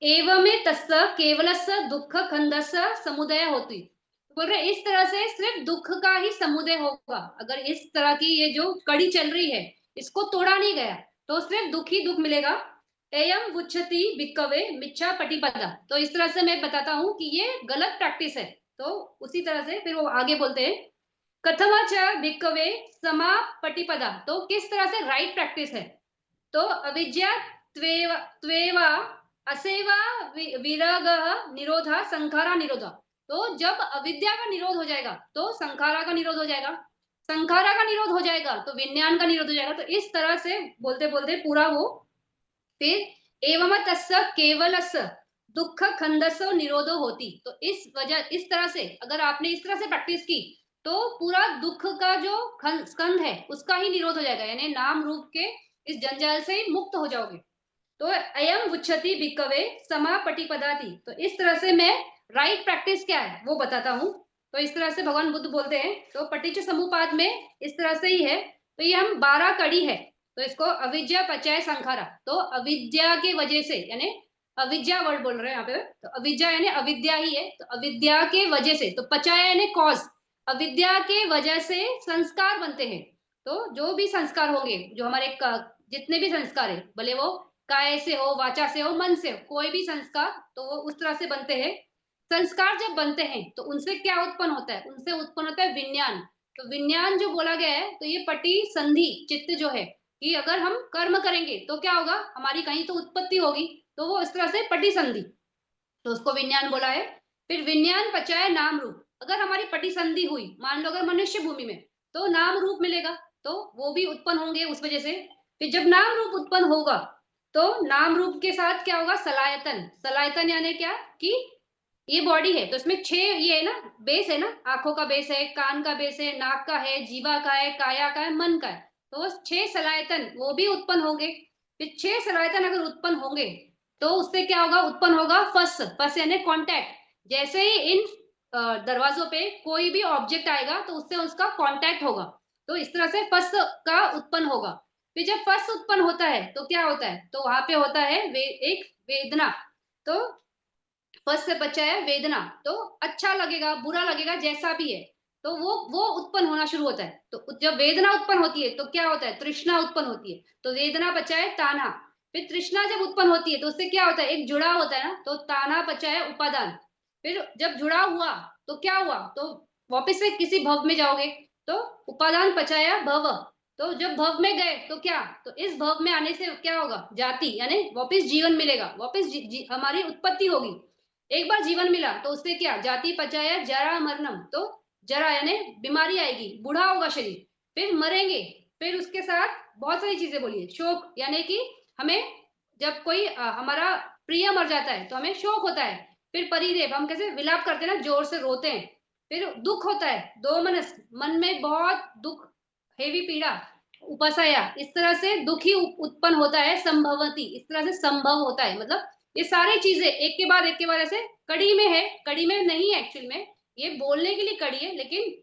एवं तस्य केवलस्य दुख खंडस्य समुदय होती। बोल रहे इस तरह से सिर्फ दुख का ही समुदय होगा, अगर इस तरह की ये जो कड़ी चल रही है इसको तोड़ा नहीं गया तो सिर्फ दुख ही दुख मिलेगा। एयम बुच्छति भिक्कवे मिच्छा पटिपदा, तो इस तरह से मैं बताता हूँ कि ये गलत प्रैक्टिस है। तो उसी तरह से फिर वो आगे बोलते हैं कथमा च भिक्कवे समा पटिपदा, तो किस तरह से राइट प्रैक्टिस है, तो अविद्या त्वेवा त्वेवा असेवा विरगः निरोधा संखारा निरोधा। तो जब अविद्या का निरोध हो जाएगा तो संखारा का निरोध हो जाएगा, संखारा का निरोध हो जाएगा तो विज्ञान का निरोध हो जाएगा। तो इस तरह से बोलते बोलते पूरा वो फिर एवं तस्य केवलस्य दुःख खंडसो निरोधो होती। तो इस वजह इस तरह से अगर आपने इस तरह से प्रैक्टिस की तो पूरा दुःख का जो स्कंध है उसका ही निरोध हो जाएगा, यानी नाम रूप के इस जंजाल से ही मुक्त हो जाओगे। तो अयम उच्चति भिक्खवे समापटिपदाति। तो इस तरह से मैं राइट प्रैक्टिस क्या है वो बताता हूँ। तो इस तरह से भगवान बुद्ध बोलते हैं। तो पटिच समुपाद में इस तरह से ही है। तो ये हम 12 कड़ी है। तो इसको अविद्या पचय संखारा। तो अविद्या के वजह से, यानी अविद्या वर्ड बोल रहे हैं यहाँ पे। तो अविद्या यानी अविद्या ही है। तो अविद्या के वजह से, तो पचय यानी कॉज, अविद्या के वजह से संस्कार बनते हैं। तो जो भी संस्कार होंगे, जो हमारे जितने भी संस्कार है, भले वो काय से हो, वाचा से हो, मन से हो, कोई भी संस्कार, तो वो उस तरह से बनते हैं। संस्कार जब बनते हैं तो उनसे क्या उत्पन्न होता है? उनसे उत्पन्न होता है विज्ञान। तो विज्ञान जो बोला गया है, तो ये पटी संधि चित्त जो है कि अगर हम कर्म करेंगे तो क्या होगा, हमारी कहीं तो उत्पत्ति होगी। तो वो इस तरह से पटी संधि, तो उसको विज्ञान बोला है। फिर विज्ञान पचाए नाम रूप। अगर हमारी पटी संधि हुई, मान लो अगर मनुष्य भूमि में, तो नाम रूप मिलेगा, तो वो भी उत्पन्न होंगे उस वजह से। फिर जब नाम रूप उत्पन्न होगा तो नाम रूप के साथ क्या होगा, सलायतन। सलायतन यानी क्या कि ये बॉडी है तो इसमें 6 ये है ना, बेस है ना, आंखों का बेस है, कान का बेस है, नाक का है, जीवा का है, काया का है, मन का है। तो वो 6 सलायतन वो भी उत्पन्न होंगे। फिर 6 सलायतन अगर उत्पन्न होंगे तो उससे क्या होगा, उत्पन्न होगा फस। फस यानी कांटेक्ट। जैसे ही इन दरवाजों पे कोई भी ऑब्जेक्ट आएगा तो उससे उसका कांटेक्ट होगा। तो इस तरह से फस का उत्पन्न होगा। फिर जब फस उत्पन्न होता है तो क्या होता है, तो वहां पे होता है एक वेदना। तो फर्स्ट से बच्चा है वेदना, तो अच्छा लगेगा बुरा लगेगा जैसा भी है, तो वो उत्पन्न होना शुरू होता है। तो जब वेदना उत्पन्न होती है तो क्या होता है, तृष्णा उत्पन्न होती है। तो वेदना बचा है ताना। फिर तृष्णा जब उत्पन्न होती है तो उससे क्या होता है, एक जुड़ा होता है ना, तो ताना बचा है उपादान। फिर जब जुड़ा हुआ तो क्या हुआ, तो वापस से किसी भव में जाओगे, तो उपादान पचाया भव। तो जब भव में गए तो क्या, तो इस भव में आने से क्या होगा, जाति यानी वापस जीवन मिलेगा, वापस हमारी उत्पत्ति होगी। एक बार जीवन मिला तो उससे क्या, जाति पचाया जरा मरणम। तो जरा यानी बीमारी आएगी, बूढ़ा होगा शरीर, फिर मरेंगे। फिर उसके साथ बहुत सारी चीजें बोलिए, शोक यानी कि हमें जब कोई हमारा प्रिय मर जाता है तो हमें शोक होता है। फिर परिदेव, हम कैसे विलाप करते हैं ना, जोर से रोते हैं। फिर दुख होता है, दो मनस, मन में बहुत दुख, हेवी पीड़ा, उपसाया, इस तरह से दुख ही उत्पन्न होता है। संभवती, इस तरह से संभव होता है, मतलब ये सारी चीजें एक के बाद ऐसे कड़ी में है, कड़ी में नहीं है एक्चुअल में, ये बोलने के लिए कड़ी है, लेकिन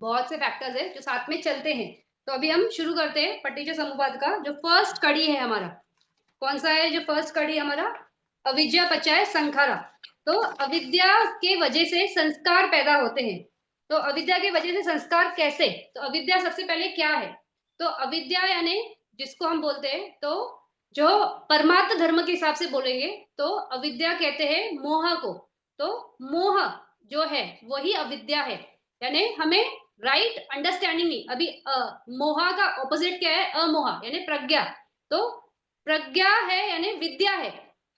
बहुत से फैक्टर्स है जो साथ में चलते हैं। तो अभी हम शुरू करते हैं पटीचर समुपाद का जो फर्स्ट कड़ी है हमारा। कौन सा है जो फर्स्ट कड़ी हमारा, अविद्या पचाए संखारा। तो अविद्या के वजह से संस्कार पैदा होते हैं। तो अविद्या के वजह से संस्कार कैसे, तो अविद्या सबसे पहले क्या है, तो अविद्या यानी जिसको हम बोलते हैं, तो जो परमात्म धर्म के हिसाब से बोलेंगे तो अविद्या कहते हैं मोह को। तो मोह जो है वही अविद्या है, यानी हमें राइट अंडरस्टैंडिंग नहीं अभी। मोह का ऑपोजिट क्या है, अमोह यानी प्रज्ञा। तो प्रज्ञा है यानी विद्या है,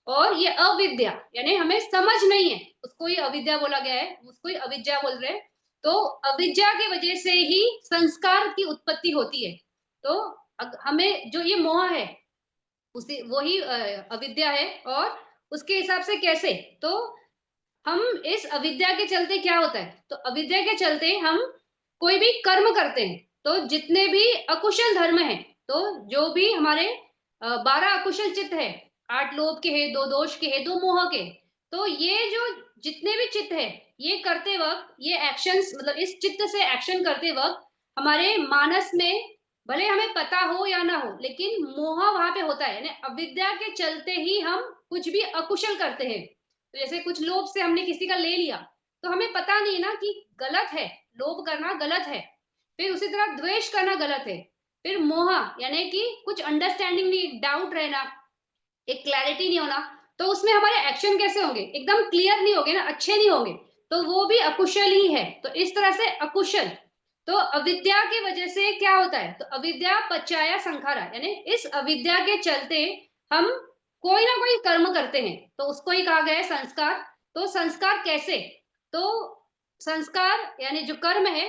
और ये अविद्या यानी हमें समझ नहीं है, उसको ही अविद्या बोला गया है, उसको ही अविद्या बोल रहे हैं। तो अविद्या की वजह से ही संस्कार की उत्पत्ति होती है। तो हमें जो ये मोह है उसी वही अविद्या है। और उसके हिसाब से कैसे, तो हम इस अविद्या के चलते क्या होता है, तो अविद्या के चलते हम कोई भी कर्म करते हैं। तो जितने भी अकुशल धर्म है, तो जो भी हमारे 12 अकुशल चित्त है, 8 लोभ के है, 2 दोष के है, 2 मोह के, तो ये जो जितने भी चित्त है, ये करते वक्त ये एक्शंस, मतलब इस चित्त से एक्शन करते वक्त हमारे मानस में भले हमें पता हो या ना हो, लेकिन मोह वहां पे होता है, यानी अविद्या के चलते ही हम कुछ भी अकुशल करते हैं। तो जैसे कुछ लोभ से हमने किसी का ले लिया, तो हमें पता नहीं है ना कि गलत है, लोभ करना गलत है। फिर उसी तरह द्वेष करना गलत है। फिर मोह यानी कि कुछ अंडरस्टैंडिंग नहीं, डाउट रहना, एक क्लैरिटी नहीं होना, तो उसमें हमारे एक्शन कैसे होंगे, एकदम क्लियर नहीं होंगे ना, अच्छे नहीं होंगे, तो वो भी अकुशल ही है। तो इस तरह से अकुशल, तो अविद्या की वजह से क्या होता है, तो अविद्या पचाया संखारा, यानी इस अविद्या के चलते हम कोई ना कोई कर्म करते हैं, तो उसको ही कहा गया है संस्कार। तो संस्कार कैसे? तो संस्कार यानी जो कर्म है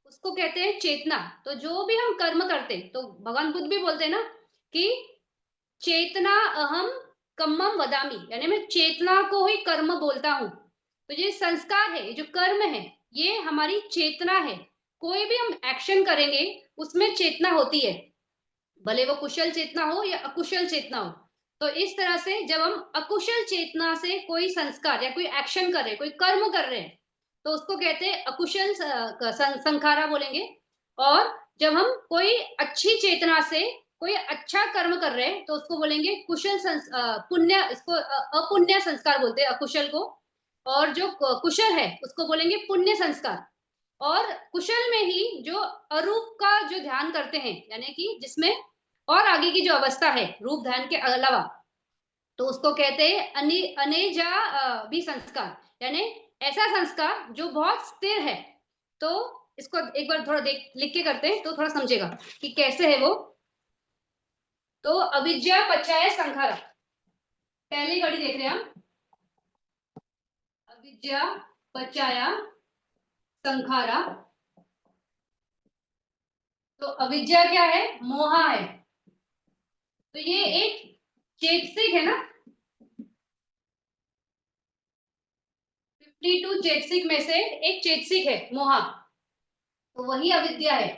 उसको कहते हैं चेतना। तो जो भी हम कर्म करते हैं, तो भगवान बुद्ध भी बोलते हैं ना कि चेतना अहम कम्मम वदामि, यानी मैं चेतना को ही कर्म बोलता हूँ। तो ये संस्कार है, जो कर्म है, ये हमारी चेतना है। कोई भी हम एक्शन करेंगे उसमें चेतना होती है, भले वो कुशल चेतना हो या अकुशल चेतना हो। तो इस तरह से जब हम अकुशल चेतना से कोई संस्कार या कोई एक्शन कर रहे हैं, कोई कर्म कर रहे हैं, तो उसको कहते हैं अकुशल संखारा बोलेंगे। और जब हम कोई अच्छी चेतना से कोई अच्छा कर्म कर रहे हैं, तो उसको बोलेंगे कुशल पुण्य, इसको अपुण्य संस्कार बोलते हैं अकुशल को। और जो कुशल है उसको बोलेंगे पुण्य संस्कार। और कुशल में ही जो अरूप का जो ध्यान करते हैं, यानी कि जिसमें और आगे की जो अवस्था है रूप ध्यान के अलावा, तो उसको कहते हैं अनेजा भी संस्कार, यानी ऐसा संस्कार जो बहुत स्थिर है। तो इसको एक बार थोड़ा देख लिख के करते हैं तो थोड़ा समझेगा कि कैसे है वो। तो अविद्या पचाया संखारा, पहली घड़ी देख रहे हैं हम, अविद्या पचाया संखारा। तो अविद्या क्या है? मोहा है। तो ये एक चेतसिक है ना, 52 चेतसिक में से एक चेतसिक है मोहा, तो वही अविद्या है।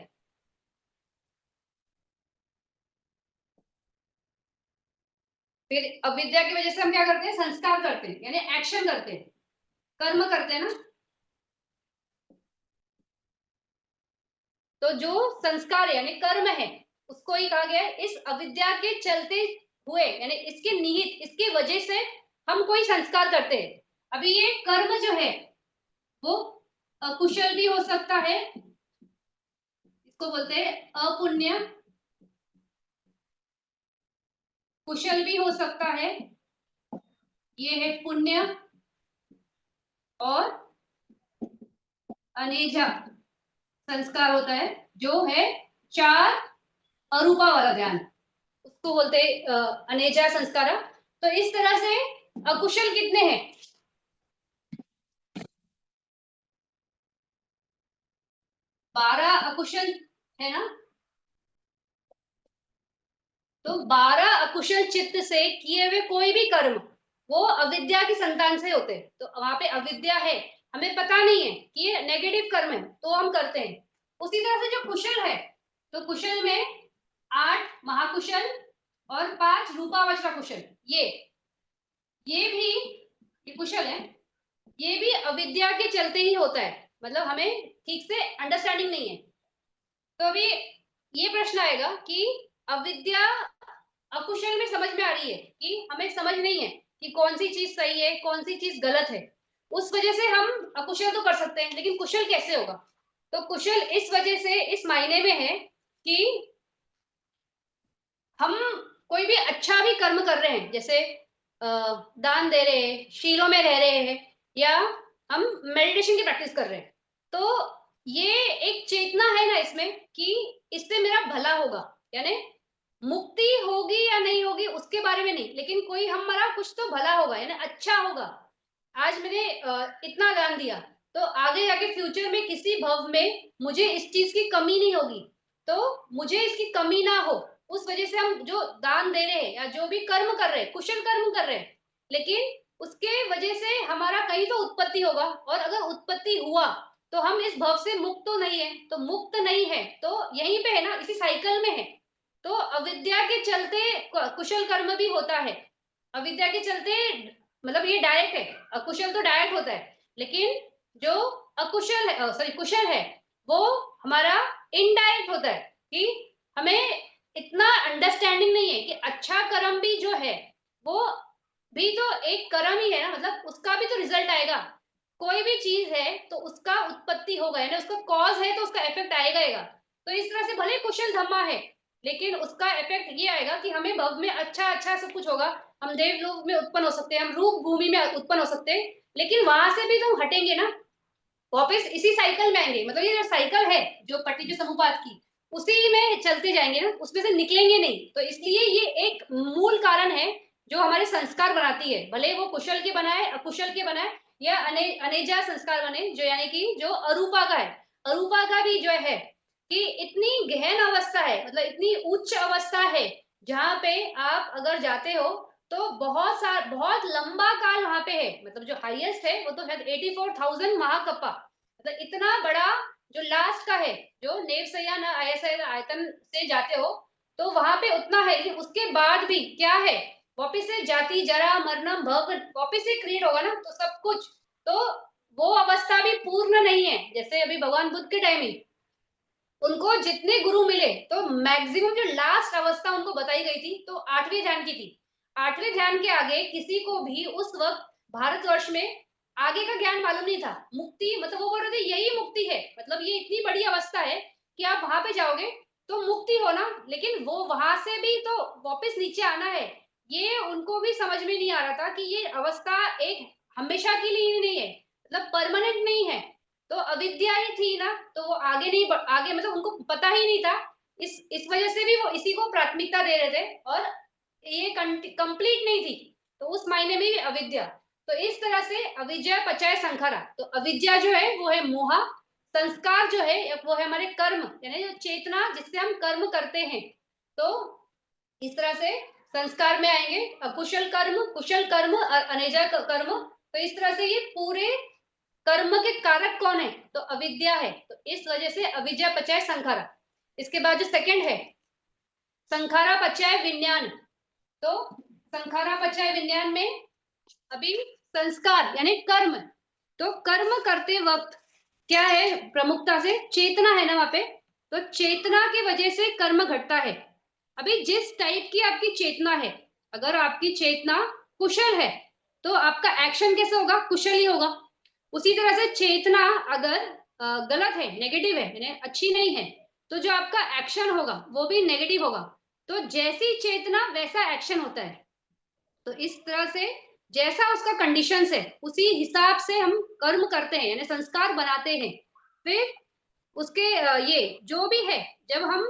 फिर अविद्या की वजह से हम क्या करते हैं? संस्कार करते हैं, यानी एक्शन करते हैं, कर्म करते हैं ना। तो जो संस्कार है यानी कर्म है, उसको ही कहा गया है इस अविद्या के चलते हुए, यानी इसके निहित, इसके वजह से हम कोई संस्कार करते हैं। अभी ये कर्म जो है वो अकुशल भी हो सकता है, इसको बोलते हैं अपुण्य। कुशल भी हो सकता है, ये है पुण्य। और अनेजा संस्कार होता है, जो है चार अरूपा वाला ध्यान, उसको बोलते हैं अनेजा संस्कार। तो इस तरह से अकुशल कितने हैं? 12 अकुशल है ना। तो 12 अकुशल चित्त से किए हुए कोई भी कर्म वो अविद्या की संतान से होते हैं। तो वहां पे अविद्या है, हमें पता नहीं है कि ये नेगेटिव कर्म है, तो हम करते हैं। उसी तरह से जो कुशल है, तो कुशल में 8 महाकुशल और 5 रूपावचरा कुशल, ये भी, ये कुशल है, ये भी अविद्या के चलते ही होता है, मतलब हमें ठीक से अंडरस्टैंडिंग नहीं है। तो अभी ये प्रश्न आएगा कि अविद्या अकुशल में समझ में आ रही है कि हमें समझ नहीं है कि कौन सी चीज सही है कौन सी चीज गलत है, उस वजह से हम अकुशल तो कर सकते हैं, लेकिन कुशल कैसे होगा? तो कुशल इस वजह से इस मायने में है कि हम कोई भी अच्छा भी कर्म कर रहे हैं, जैसे दान दे रहे हैं, शीलों में रह रहे हैं, या हम मेडिटेशन की प्रैक्टिस कर रहे हैं, तो ये एक चेतना है ना इसमें कि इससे मेरा भला होगा, यानी मुक्ति होगी या नहीं होगी उसके बारे में नहीं, लेकिन कोई हमारा कुछ तो भला होगा, यानी अच्छा होगा। आज मैंने इतना दान दिया, तो आगे जाके फ्यूचर में किसी भव में मुझे इस चीज की कमी नहीं होगी, तो मुझे इसकी कमी ना हो, उस वजह से हम जो दान दे रहे हैं या जो भी कर्म कर रहे हैं, कुशल कर्म कर रहे हैं, लेकिन उसके वजह से हमारा कहीं तो उत्पत्ति होगा, और अगर उत्पत्ति हुआ तो हम इस भव से मुक्त तो नहीं है, तो मुक्त नहीं है तो यहीं पे है ना, इसी साइकिल में है। तो अविद्या के चलते कुशल कर्म भी होता है, अविद्या के चलते, मतलब ये डायरेक्ट है, अकुशल तो डायरेक्ट होता है, लेकिन जो अकुशल है, सॉरी कुशल है, वो हमारा इनडायरेक्ट होता है कि हमें इतना अंडरस्टैंडिंग नहीं है कि अच्छा कर्म भी जो है वो भी तो एक कर्म ही है ना, मतलब उसका भी तो रिजल्ट आएगा। कोई भी चीज है तो उसका उत्पत्ति होगा, यानी उसका कॉज है तो उसका इफेक्ट आएगा आएगा। तो इस तरह से भले कुशल धम्मा है, लेकिन उसका इफेक्ट ये आएगा कि हमें भव में अच्छा अच्छा सब कुछ होगा, हम देवलोक में उत्पन्न हो सकते हैं, हम रूप भूमि में उत्पन्न हो सकते हैं, लेकिन वहां से भी तो हम हटेंगे ना, वापस इसी साइकिल में आएंगे, मतलब ये जो साइकिल है जो पट्टी जो समुपात की, उसी में चलते जाएंगे ना, उसमें से निकलेंगे नहीं। तो इसलिए ये एक मूल कारण है जो हमारे संस्कार बनाती है, भले वो कुशल के बनाए, अकुशल के बनाए या अनेजा संस्कार बने, जो यानी कि जो अरूपा का है। अरूपा का भी जो है कि इतनी गहन अवस्था है, मतलब इतनी उच्च अवस्था है, जहाँ पे आप अगर जाते हो तो बहुत लंबा काल वहां पे है, मतलब जो हाईएस्ट है वो तो शायद 84,000 महाकप्पा, मतलब इतना बड़ा जो लास्ट का है, जो नेवसयान आयतन से जाते हो तो वहां पे उतना है। लेकिन उसके बाद भी क्या है, वापिस से जाति जरा मरणम भव वापिस से क्रिएट होगा ना, तो सब कुछ, तो वो अवस्था भी पूर्ण नहीं है। जैसे अभी भगवान बुद्ध के टाइम ही उनको जितने गुरु मिले तो मैक्सिमम जो लास्ट अवस्था उनको बताई गई थी तो 8वें ध्यान की थी। 8वें ध्यान के आगे किसी को भी उस वक्त भारतवर्ष में आगे का ज्ञान मालूम नहीं था। मुक्ति मतलब वो बोल रहे थे यही मुक्ति है, मतलब ये इतनी बड़ी अवस्था है कि आप वहां पे जाओगे तो मुक्ति हो ना, लेकिन वो वहां से भी तो वापस नीचे आना है। ये उनको भी समझ में नहीं आ रहा था कि ये अवस्था एक हमेशा के लिए ही नहीं है, मतलब परमानेंट नहीं है। तो अविद्या ही थी ना, तो वो आगे नहीं आगे, मतलब उनको पता ही नहीं था। इस वजह से भी वो इसी को प्राथमिकता दे रहे थे और ये कंप्लीट नहीं थी, तो उस मायने में भी अविद्या। तो इस तरह से अविद्या पचाए संखारा, तो अविद्या जो है वो है मोह, संस्कार जो है वो है हमारे कर्म, यानी जो चेतना जिससे हम कर्म करते हैं। तो इस तरह से संस्कार में आएंगे अकुशल कर्म, कुशल कर्म और अनेजा कर्म। तो इस तरह से ये पूरे कर्म के कारक कौन है, तो अविद्या है। तो इस वजह से अविद्या पचाए संखारा। इसके बाद जो सेकंड है संखारा पचाए विज्ञान। तो संखारा पचाए विज्ञान में अभी संस्कार यानी कर्म, तो कर्म करते वक्त क्या है, प्रमुखता से चेतना है ना वहां पे, तो चेतना की वजह से कर्म घटता है। अभी जिस टाइप की आपकी चेतना है, अगर आपकी चेतना कुशल है तो आपका एक्शन कैसे होगा, कुशल ही होगा। उसी तरह से चेतना अगर गलत है, नेगेटिव है, यानी अच्छी नहीं है, तो जो आपका एक्शन होगा वो भी नेगेटिव होगा। तो जैसी चेतना वैसा एक्शन होता है। तो इस तरह से जैसा उसका कंडीशंस है उसी हिसाब से हम कर्म करते हैं, यानी संस्कार बनाते हैं। फिर उसके ये जो भी है, जब हम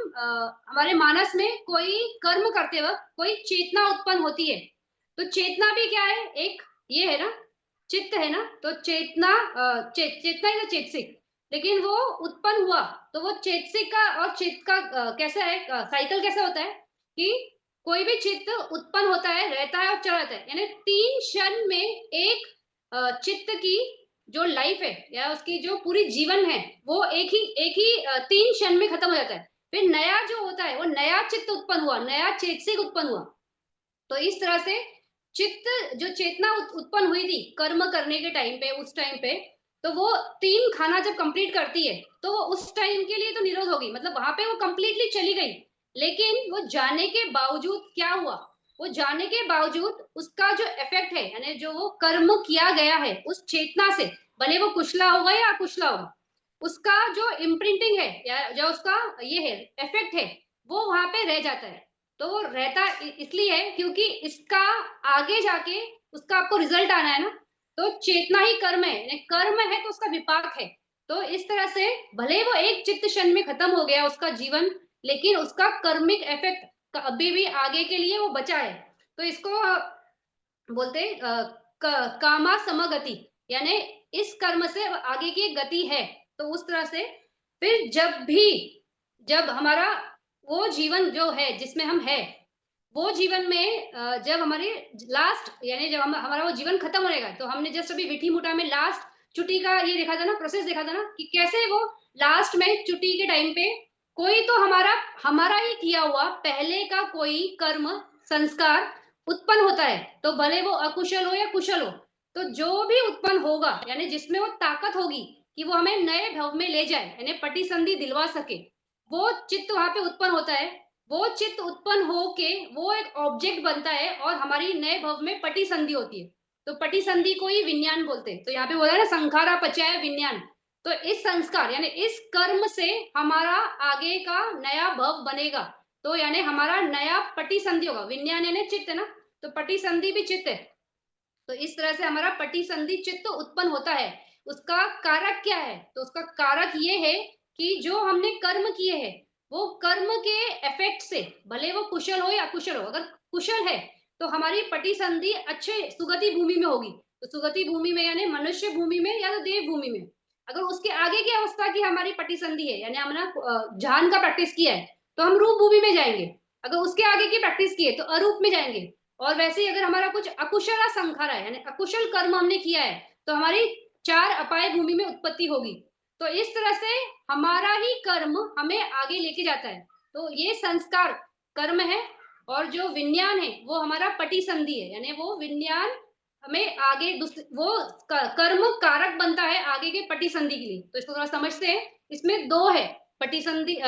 हमारे मानस में कोई कर्म करते वक्त कोई चेतना उत्पन्न होती है, तो चेतना भी क्या है, एक ये है ना, चित्त है ना, तो चेतना चेतना ही तो चेतसिक, लेकिन वो उत्पन्न हुआ तो वो चेतसिक का और चित्त का कैसा है, साइकिल कैसा होता है कि कोई भी चित्त उत्पन्न होता है, रहता है और चला जाता है, यानी 3 क्षण में एक चित्त की जो लाइफ है या उसकी जो पूरी जीवन है वो एक ही 3 क्षण में खत्म हो जाता है। फिर नया जो होता है वो नया चित्त उत्पन्न हुआ, नया चेतसिक उत्पन्न हुआ। तो इस तरह से चित्त जो चेतना उत्पन्न हुई थी कर्म करने के टाइम पे, उस टाइम पे, तो वो 3 खाना जब कंप्लीट करती है तो वो उस टाइम के लिए तो निरोध होगी, मतलब वहां पे वो कंप्लीटली चली गई। लेकिन वो जाने के बावजूद क्या हुआ, वो जाने के बावजूद उसका जो इफेक्ट है, यानी जो वो कर्म किया गया है उस चेतना से, भले वो कुशला होगा या अकुशला होगा, उसका जो इम्प्रिंटिंग है या जो उसका ये है इफेक्ट है, वो वहां पे रह जाता है। तो वो रहता इसलिए है क्योंकि इसका आगे जाके उसका आपको रिजल्ट आना है ना, तो चेतना ही कर्म है, यानी कर्म है तो उसका विपाक है। तो इस तरह से भले वो एक चित्त क्षण में खत्म हो गया उसका जीवन, लेकिन उसका कर्मिक इफेक्ट अभी भी आगे के लिए वो बचा है। तो इसको बोलते कामा समगति, यानी इस कर्म से आगे की गति है। तो उस तरह से फिर जब हमारा वो जीवन जो है जिसमें हम है, वो जीवन में जब हमारे लास्ट, यानी जब हमारा वो जीवन खत्म होने का, तो हमने जस्ट अभी विठी मुठा में लास्ट चुटी का ये देखा था ना, प्रोसेस देखा था ना, कि कैसे वो लास्ट में चुटी के टाइम पे कोई तो हमारा हमारा ही किया हुआ पहले का कोई कर्म संस्कार उत्पन्न होता है, तो भले वो अकुशल हो या कुशल हो, तो जो भी उत्पन्न होगा, यानी जिसमें वो ताकत होगी कि वो हमें नए भव में ले जाए, यानी पटी संधि दिलवा सके, वो चित्त वहां पे उत्पन्न होता है। वो चित्त उत्पन्न होके वो एक ऑब्जेक्ट बनता है और हमारी नए भव में पटी संधि होती है। तो पटी संधि को ही विज्ञान बोलते हैं। तो यहाँ पे बोला है ना संखारा पचाय विज्ञान, तो इस संस्कार यानी इस कर्म से हमारा आगे का नया भव बनेगा। तो यानी हमारा नया पटी संधि होगा, विज्ञान यानी चित्त है ना, तो पटी संधि भी चित्त है। तो इस तरह से हमारा पटी संधि चित्त उत्पन्न होता है। उसका कारक क्या है, तो उसका कारक ये है कि जो हमने कर्म किए हैं वो कर्म के इफेक्ट से, भले वो कुशल हो या अकुशल हो, अगर कुशल है तो हमारी पटी संधि अच्छे सुगति भूमि में होगी। तो सुगति भूमि में यानी मनुष्य भूमि में या तो देव भूमि में। अगर उसके आगे की अवस्था की हमारी पटी संधि है, यानी हमने ध्यान का प्रैक्टिस किया है, तो हम रूप भूमि में जाएंगे। अगर उसके आगे की प्रैक्टिस की है तो अरूप में जाएंगे। और वैसे ही अगर हमारा कुछ अकुशल संखारा है, यानी अकुशल कर्म हमने किया है, तो हमारी 4 अपाय भूमि में उत्पत्ति होगी। तो इस तरह से हमारा ही कर्म हमें आगे लेके जाता है। तो ये संस्कार कर्म है, और जो विज्ञान है वो हमारा पटी संधि है, यानी वो विज्ञान हमें आगे वो कर्म कारक बनता है आगे के पटी संधि के लिए। तो इसको थोड़ा समझते हैं। इसमें 2 है पटी संधि,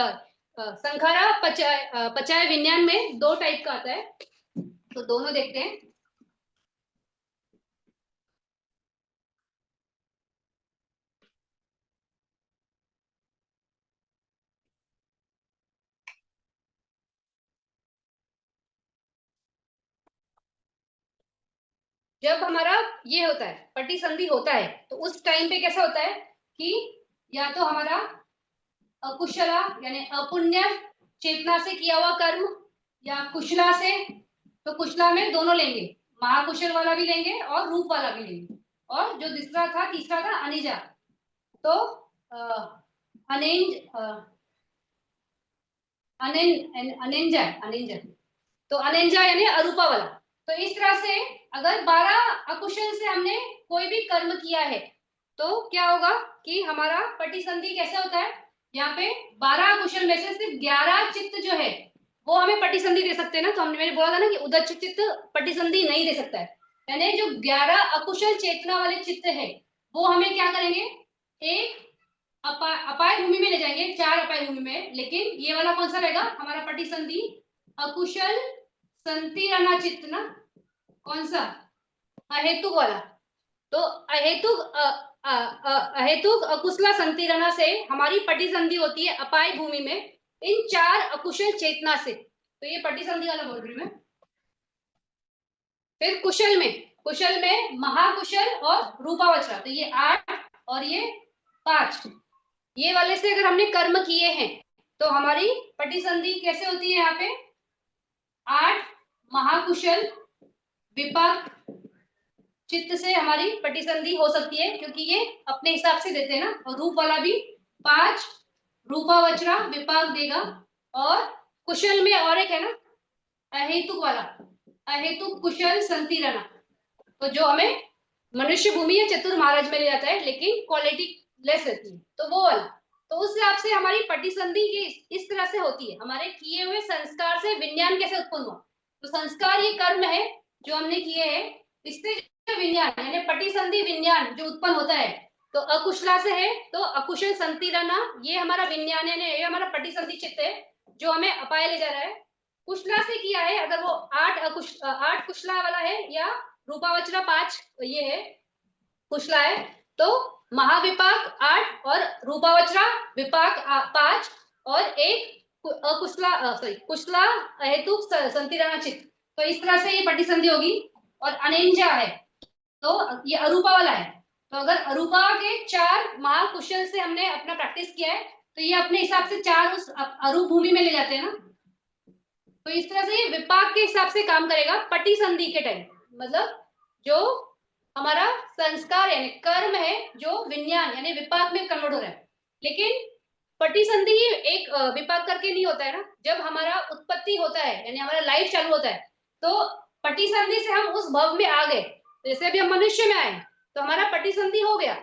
संखारा पचाय पचाय विज्ञान में 2 टाइप का आता है। तो दोनों देखते हैं। जब हमारा ये होता है पटी संधि होता है, तो उस टाइम पे कैसा होता है कि या तो हमारा अकुशला यानी अपुण्य चेतना से किया हुआ कर्म, या कुशला से। तो कुशला में दोनों लेंगे, महाकुशल वाला भी लेंगे और रूप वाला भी लेंगे। और जो तीसरा था अनिजा। तो अनेंज अनेंजा अनेंजा तो अनेंजा यानी अरूपा वाला। तो इस तरह से अगर 12 अकुशल से हमने कोई भी कर्म किया है, तो क्या होगा कि हमारा पटी संधि कैसा होता है। यहाँ पे 12 अकुशल में से सिर्फ 11 चित्त जो है वो हमें पटी संधि दे सकते हैं ना। तो हमने मैंने बोला था ना कि उदच्च चित्त पटी संधि नहीं दे सकता है। यानी जो 11 अकुशल चेतना वाले चित्त है वो हमें क्या करेंगे, एक अपाय भूमि में ले जाएंगे, 4 अपाय भूमि में। लेकिन ये वाला कौन सा रहेगा हमारा पटी संधि, अकुशल संतिरणा चित्त ना, कौन सा, अहेतुक वाला। तो अहेतुक अकुशला संतिरणा से हमारी पटी संधि होती है अपाय भूमि में इन 4 अकुशल चेतना से। तो ये पटी संधि वाला बोल रही हूँ मैं। फिर कुशल में महाकुशल और रूपावचरा। तो ये 8 और ये 5, ये वाले से अगर हमने कर्म किए हैं तो हमारी पटी संधि कैसे होती है। यहाँ पे 8 महाकुशल विपाक चित्त से हमारी पटी संधि हो सकती है, क्योंकि ये अपने हिसाब से देते हैं ना। और रूप वाला भी 5 रूपावचरा विपाक देगा। और कुशल में और एक है ना अहेतुक वाला, अहेतुक कुशल संतिरणा। तो जो हमें मनुष्य भूमि या चतुर महाराज में ले जाता है, लेकिन क्वालिटी लेस रहती है, तो वो वाला। तो उस हिसाब से हमारी पटी संधि इस तरह से होती है। हमारे किए हुए संस्कार से विज्ञान कैसे उत्पन्न हुआ। तो संस्कार ये कर्म है जो हमने किए हैं, इससे जो विज्ञान यानी पटी संधि विज्ञान जो उत्पन्न होता है। तो अकुशला से है तो अकुशल संतिरणा, ये हमारा विज्ञान है, ये हमारा पटी संधि चित्त है जो हमें अपाय ले जा रहा है। कुशला से किया है अगर वो 8 कुशला वाला है, या रूपावचरा 5 ये है कुशला है। तो महाविपाक 8 और रूपावचरा विपाक 5 और एक अकुशला सॉरी कुशला हेतु संतिरणा चित्त। तो इस तरह से ये पटी संधि होगी। और अनेंजा है तो ये अरूपा वाला है। तो अगर अरूपा के 4 महाकुशल से हमने अपना प्रैक्टिस किया है, तो ये अपने हिसाब से 4 उस अरूप भूमि में ले जाते हैं ना। तो इस तरह से ये विपाक के हिसाब से काम करेगा पटी संधि के टाइम। मतलब जो हमारा संस्कार यानी कर्म है जो विज्ञान यानी विपाक में कन्वर्ट हो रहा है। लेकिन पटी संधि एक विपाक करके नहीं होता है ना। जब हमारा उत्पत्ति होता है यानी हमारा लाइफ चालू होता है, तो पटी संधि से हम उस भव में आ गए। जैसे अभी हम मनुष्य में आए तो हमारा पटी संधि हो गया।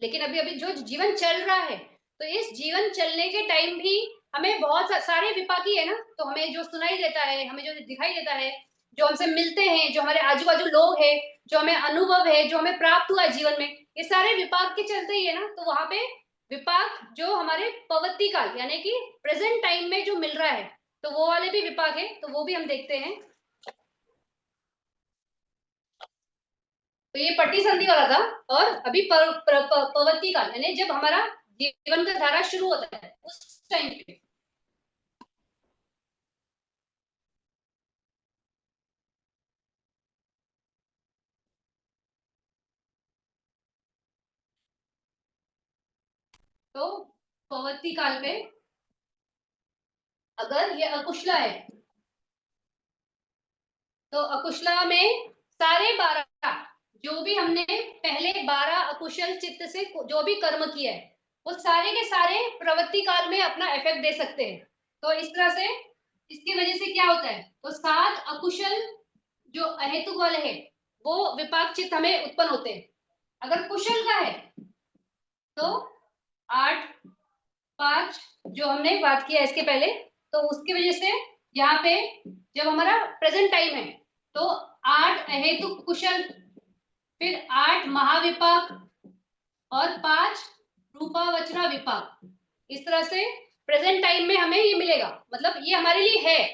लेकिन अभी अभी जो जीवन चल रहा है, तो इस जीवन चलने के टाइम भी हमें बहुत सारे विपाकी है ना। तो हमें जो सुनाई देता है, हमें जो दिखाई देता है, जो हमसे मिलते हैं, जो हमारे आजू बाजू लोग हैं, जो हमें अनुभव है, जो हमें प्राप्त हुआ है जीवन में, ये सारे विपाक के चलते ही है ना। तो वहां पे विपाक जो हमारे पवत्ती काल यानी कि प्रेजेंट टाइम में जो मिल रहा है, तो वो वाले भी विपाक है। तो वो भी हम देखते हैं। तो ये पट्टी संधि वाला था। और अभी प्रवृत्ति काल यानी जब हमारा जीवन का धारा शुरू होता है उस टाइम पे। तो प्रवृत्ति काल पे अगर ये अकुशला है तो अकुशला में सारे 12 जो भी हमने पहले 12 अकुशल चित्त से जो भी कर्म किया है वो सारे के सारे प्रवृत्ति काल में अपना इफेक्ट दे सकते हैं। तो इस तरह से इसकी वजह से क्या होता है, तो 7 अकुशल जो अहेतुक वाले हैं वो विपाक चित्त हमें उत्पन्न होते हैं। अगर कुशल का है तो 8 5 जो हमने बात किया इसके पहले, तो उसकी वजह से यहाँ पे जब हमारा प्रेजेंट टाइम है तो 8 अहेतुक कुशल, फिर 8 महाविपाक और 5 रूपावचना विपाक। इस तरह से प्रेजेंट टाइम में हमें ये मिलेगा, मतलब ये हमारे लिए है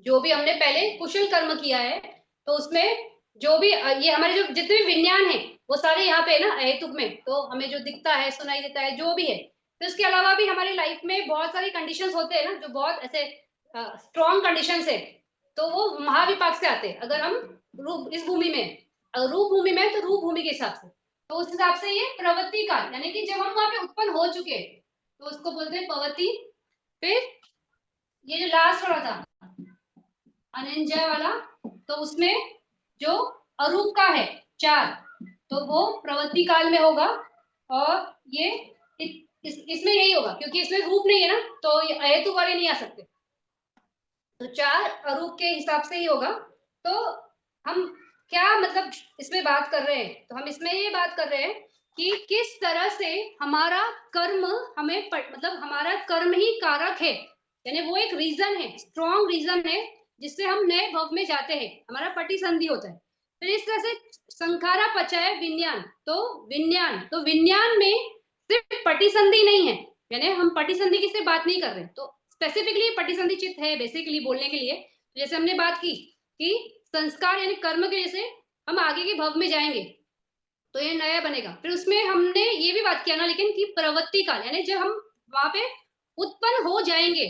जो भी हमने पहले कुशल कर्म किया है। तो उसमें जो भी ये हमारे जो जितने भी विज्ञान है वो सारे यहाँ पे है ना अहेतुक में, तो हमें जो दिखता है सुनाई देता है जो भी है। तो इसके अलावा भी हमारी लाइफ में बहुत सारी कंडीशंस होते हैं ना जो बहुत ऐसे स्ट्रॉन्ग कंडीशंस है, तो वो महाविपाक से आते हैं। अगर हम रूप इस भूमि में, अगर रूप भूमि में तो रूप भूमि के हिसाब से, तो उस हिसाब से ये प्रवृत्ति काल यानी कि जब हम वहां पे उत्पन्न हो चुके तो उसको बोलते हैं प्रवृत्ति। फिर ये जो लास्ट वाला था अनंजय वाला, तो उसमें जो अरूप का है 4, तो वो प्रवृत्ति काल में होगा। और ये इसमें यही होगा क्योंकि इसमें रूप नहीं है ना, तो ये अहेतुक वाले नहीं आ सकते, तो 4 अरूप के हिसाब से ही होगा। तो हम क्या मतलब इसमें बात कर रहे हैं, तो हम इसमें ये बात कर रहे हैं कि किस तरह से हमारा कर्म हमें मतलब हमारा कर्म ही कारक है, यानी वो एक रीजन है, स्ट्रॉन्ग रीजन है जिससे हम नए भव में जाते हैं, हमारा पटिसंधि होता है। फिर इस तरह से संखारा पचाय विज्ञान, तो विज्ञान में सिर्फ पटिसंधि नहीं है, यानी हम पटिसंधि की से बात नहीं कर रहे, तो स्पेसिफिकली पटिसंधि चित्त है बेसिकली बोलने के लिए। जैसे हमने बात की कि संस्कार यानी कर्म के जैसे हम आगे के भव में जाएंगे तो ये नया बनेगा। फिर उसमें हमने ये भी बात किया ना लेकिन कि प्रवृत्ति काल यानी जब हम वहां पे उत्पन्न हो जाएंगे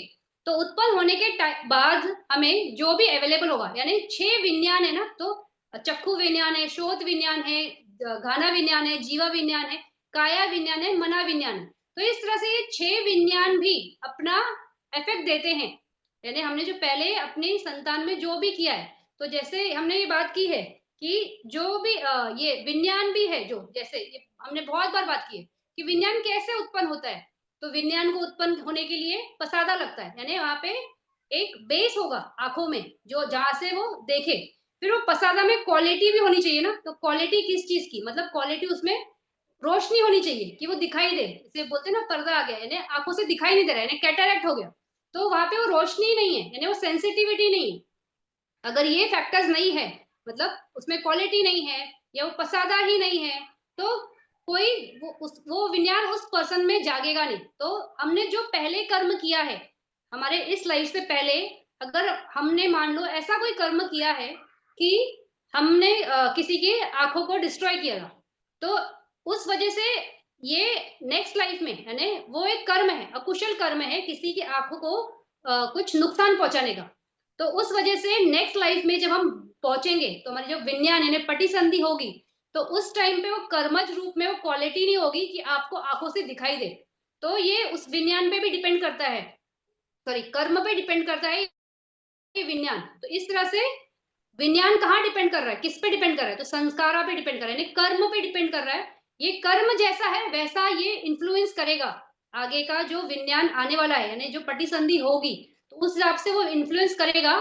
तो उत्पन्न होने के बाद हमें जो भी अवेलेबल होगा, यानी 6 विज्ञान है ना, तो चक्षु विज्ञान है, श्रोत विज्ञान है, घाना विज्ञान है, जीवा विज्ञान है, काया विज्ञान है, मना विज्ञान है। तो इस तरह से ये 6 विज्ञान भी अपना इफेक्ट देते हैं, यानी हमने जो पहले अपनी संतान में जो भी किया है, तो जैसे हमने ये बात की है कि जो भी ये विज्ञान भी है, जो जैसे ये हमने बहुत बार बात की है कि विज्ञान कैसे उत्पन्न होता है, तो विज्ञान को उत्पन्न होने के लिए पसादा लगता है, यानी वहां पे एक बेस होगा आंखों में जो जहां से वो देखे। फिर वो पसादा में क्वालिटी भी होनी चाहिए ना, तो क्वालिटी किस चीज की, मतलब क्वालिटी उसमें रोशनी होनी चाहिए कि वो दिखाई दे, इसे बोलते हैं ना पर्दा आ गया, यानी आंखों से दिखाई नहीं दे रहा है, यानी कैटरैक्ट हो गया, तो वहां पे वो रोशनी नहीं है, यानी वो सेंसिटिविटी नहीं है। अगर ये फैक्टर्स नहीं है, मतलब उसमें क्वालिटी नहीं है या वो पसादा ही नहीं है, तो कोई वो विज्ञान उस पर्सन में जागेगा नहीं। तो हमने जो पहले कर्म किया है हमारे इस लाइफ से पहले, अगर हमने मान लो ऐसा कोई कर्म किया है कि हमने किसी की आंखों को डिस्ट्रॉय किया, तो उस वजह से ये नेक्स्ट लाइफ में यानी वो एक कर्म है, अकुशल कर्म है किसी की आंखों को कुछ नुकसान पहुंचाने का। तो उस वजह से नेक्स्ट लाइफ में जब हम पहुंचेंगे तो हमारी जो विज्ञान यानी पटिसंधि होगी, तो उस टाइम पे वो कर्मज रूप में वो क्वालिटी नहीं होगी कि आपको आंखों से दिखाई दे, तो ये उस विज्ञान पे भी डिपेंड करता है, सॉरी कर्म पे डिपेंड करता है ये विज्ञान। तो इस तरह से विज्ञान कहाँ डिपेंड कर रहा है, किस पे डिपेंड कर रहा है, तो संस्कारा पे डिपेंड कर रहा है, यानी कर्म पे डिपेंड कर रहा है। ये कर्म जैसा है वैसा ये इन्फ्लुएंस करेगा आगे का जो विज्ञान आने वाला है, यानी जो पटिसंधि होगी तो उस हिसाब से वो इन्फ्लुएंस करेगा।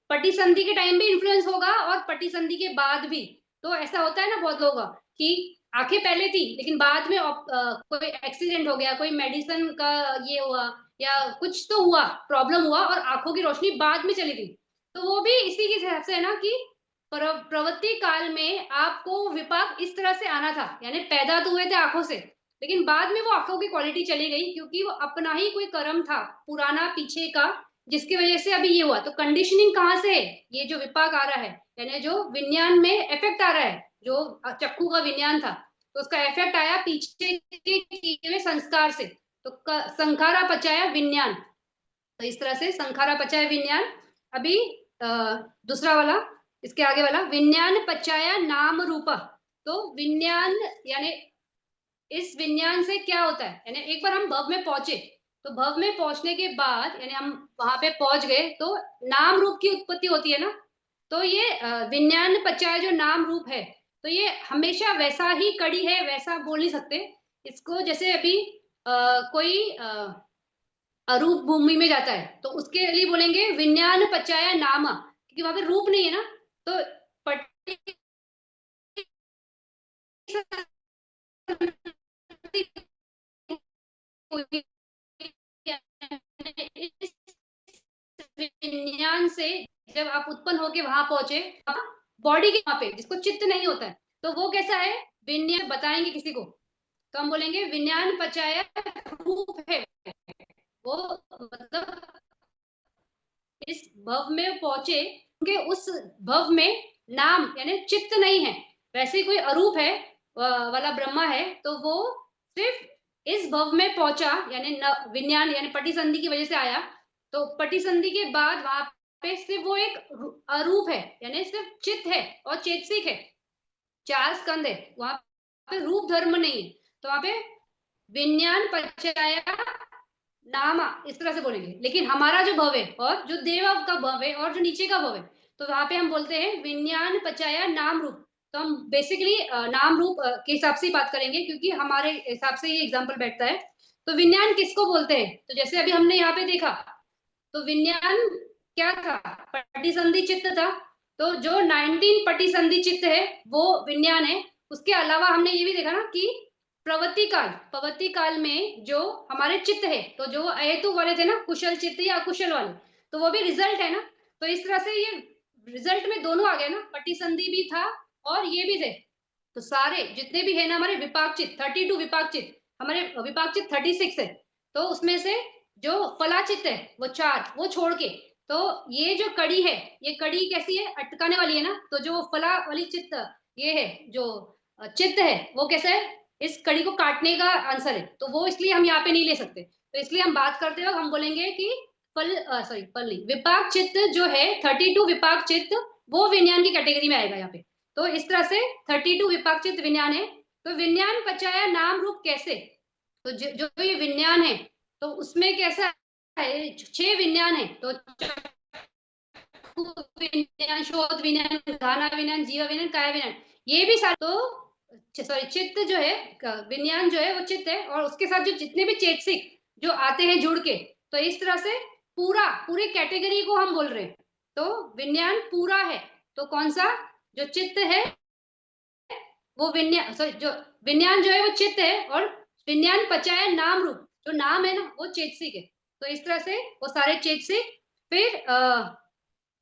पटिसंधि के टाइम भी इन्फ्लुएंस होगा और पटिसंधि के बाद भी। तो ऐसा होता है ना बहुत लोगों का कि आंखें पहले थी लेकिन बाद में कोई एक्सीडेंट हो गया, कोई मेडिसिन का ये हुआ या कुछ तो हुआ, प्रॉब्लम हुआ और आंखों की रोशनी बाद में चली गई। तो वो भी इसी के हिसाब से है ना कि प्रवृत्ति काल में आपको विपाक इस तरह से आना था, यानी पैदा तो हुए थे आंखों से लेकिन बाद में वो आंखों की क्वालिटी चली गई क्योंकि वो अपना ही कोई कर्म था पुराना पीछे का जिसकी वजह से अभी ये हुआ। तो कंडीशनिंग कहाँ से है, ये जो विपाक आ रहा है यानी जो विज्ञान में इफेक्ट आ रहा है, जो चक्कू का विज्ञान था तो उसका इफेक्ट आया पीछे के किए हुए संस्कार से, तो संखारा पचाया विज्ञान। तो इस तरह से संखारा पचाया विज्ञान। अभी दूसरा वाला इसके आगे वाला विज्ञान पचाया नाम रूपा। तो विज्ञान यानी इस विज्ञान से क्या होता है, यानी एक बार हम भव में पहुंचे तो भव में पहुंचने के बाद यानी हम वहां पे पहुंच गए तो नाम रूप की उत्पत्ति होती है ना, तो ये विज्ञान पचाया जो नाम रूप है, तो ये हमेशा वैसा ही कड़ी है, वैसा बोल नहीं सकते इसको। जैसे अभी कोई अरूप भूमि में जाता है तो उसके लिए बोलेंगे विज्ञान पचाया नामा, क्योंकि वहां पे रूप नहीं है ना। तो पट्टी विज्ञान से जब आप उत्पन्न होके वहां पहुंचे बॉडी के वहां पे जिसको चित्त नहीं होता है, तो वो कैसा है, विज्ञान बताएंगे किसी को तो हम बोलेंगे विज्ञान पचाया रूप है। वो मतलब इस भव में पहुंचे क्योंकि उस भव में नाम यानी चित्त नहीं है, वैसे कोई अरूप है वाला ब्रह्मा है, तो वो सिर्फ इस भव में पहुंचा यानी विज्ञान यानी पटिसंधि की वजह से आया। तो पटिसंधि के बाद वहां पे सिर्फ वो एक अरूप है यानी सिर्फ चित्त है और चेतसिक है, 4 स्कंद है, वहां पे रूप धर्म नहीं है। तो वहां पे विज्ञान पचाया नामा इस तरह से बोलेंगे। लेकिन हमारा जो भव है और जो देव का भव है और जो नीचे का भव है, तो वहां पे हम बोलते हैं विज्ञान पचाया नाम रूप। तो हम बेसिकली नाम रूप के हिसाब से ही बात करेंगे क्योंकि हमारे हिसाब से ये एग्जाम्पल बैठता है। तो विज्ञान किसको बोलते हैं, तो जैसे अभी हमने यहाँ पे देखा, तो विज्ञान क्या था, पटिसंधि चित्त था। तो जो 19 पटिसंधि चित्त है वो विज्ञान है। उसके अलावा हमने ये भी देखा ना कि प्रवृत्ति काल में जो हमारे चित्त है, तो जो अहेतु वाले थे ना, कुशल चित्त या अकुशल वाले, तो वो भी रिजल्ट है ना। तो इस तरह से ये रिजल्ट में दोनों आ गए ना, पटिसंधि भी था और ये भी थे। तो सारे जितने भी है ना हमारे विपाक चित्त, 32 विपाक चित्त, हमारे विपाक चित्त 36 है। तो उसमें से जो फलाचित्त है वो 4, वो छोड़ के, तो ये जो कड़ी है, ये कड़ी कैसी है, अटकाने वाली है ना। तो जो फला वाली चित्त ये है, जो चित्त है वो कैसा है, इस कड़ी को काटने का आंसर है, तो वो इसलिए हम यहाँ पे नहीं ले सकते। तो इसलिए हम बात करते हो हम बोलेंगे कि फल सॉरी फल नहीं, विपाक चित्त जो है 32 विपाक चित्त, वो विज्ञान की कैटेगरी में आएगा यहाँ पे। तो इस तरह से 32 विपाक चित्त विज्ञान है। तो विज्ञान पचाया नाम रूप कैसे, तो जो ये विज्ञान है तो उसमें कैसा है, 6 विज्ञान है। तो विज्ञान, शोध विज्ञान, धारणा विज्ञान, जीव विज्ञान, काय विज्ञान, ये भी सारे। तो सॉरी चित्त जो है, विज्ञान जो है वो चित्त है, और उसके साथ जो जितने भी चेतसिक जो आते हैं जुड़ के, तो इस तरह से पूरी कैटेगरी को हम बोल रहे हैं। तो विज्ञान पूरा है, तो कौन सा, जो चित्त है वो विज्ञान, सॉरी जो विज्ञान जो है वो चित्त है, और विज्ञान पचाया नाम रूप, जो नाम है ना वो चेतसिक है। तो इस तरह से वो सारे चेतसिक। फिर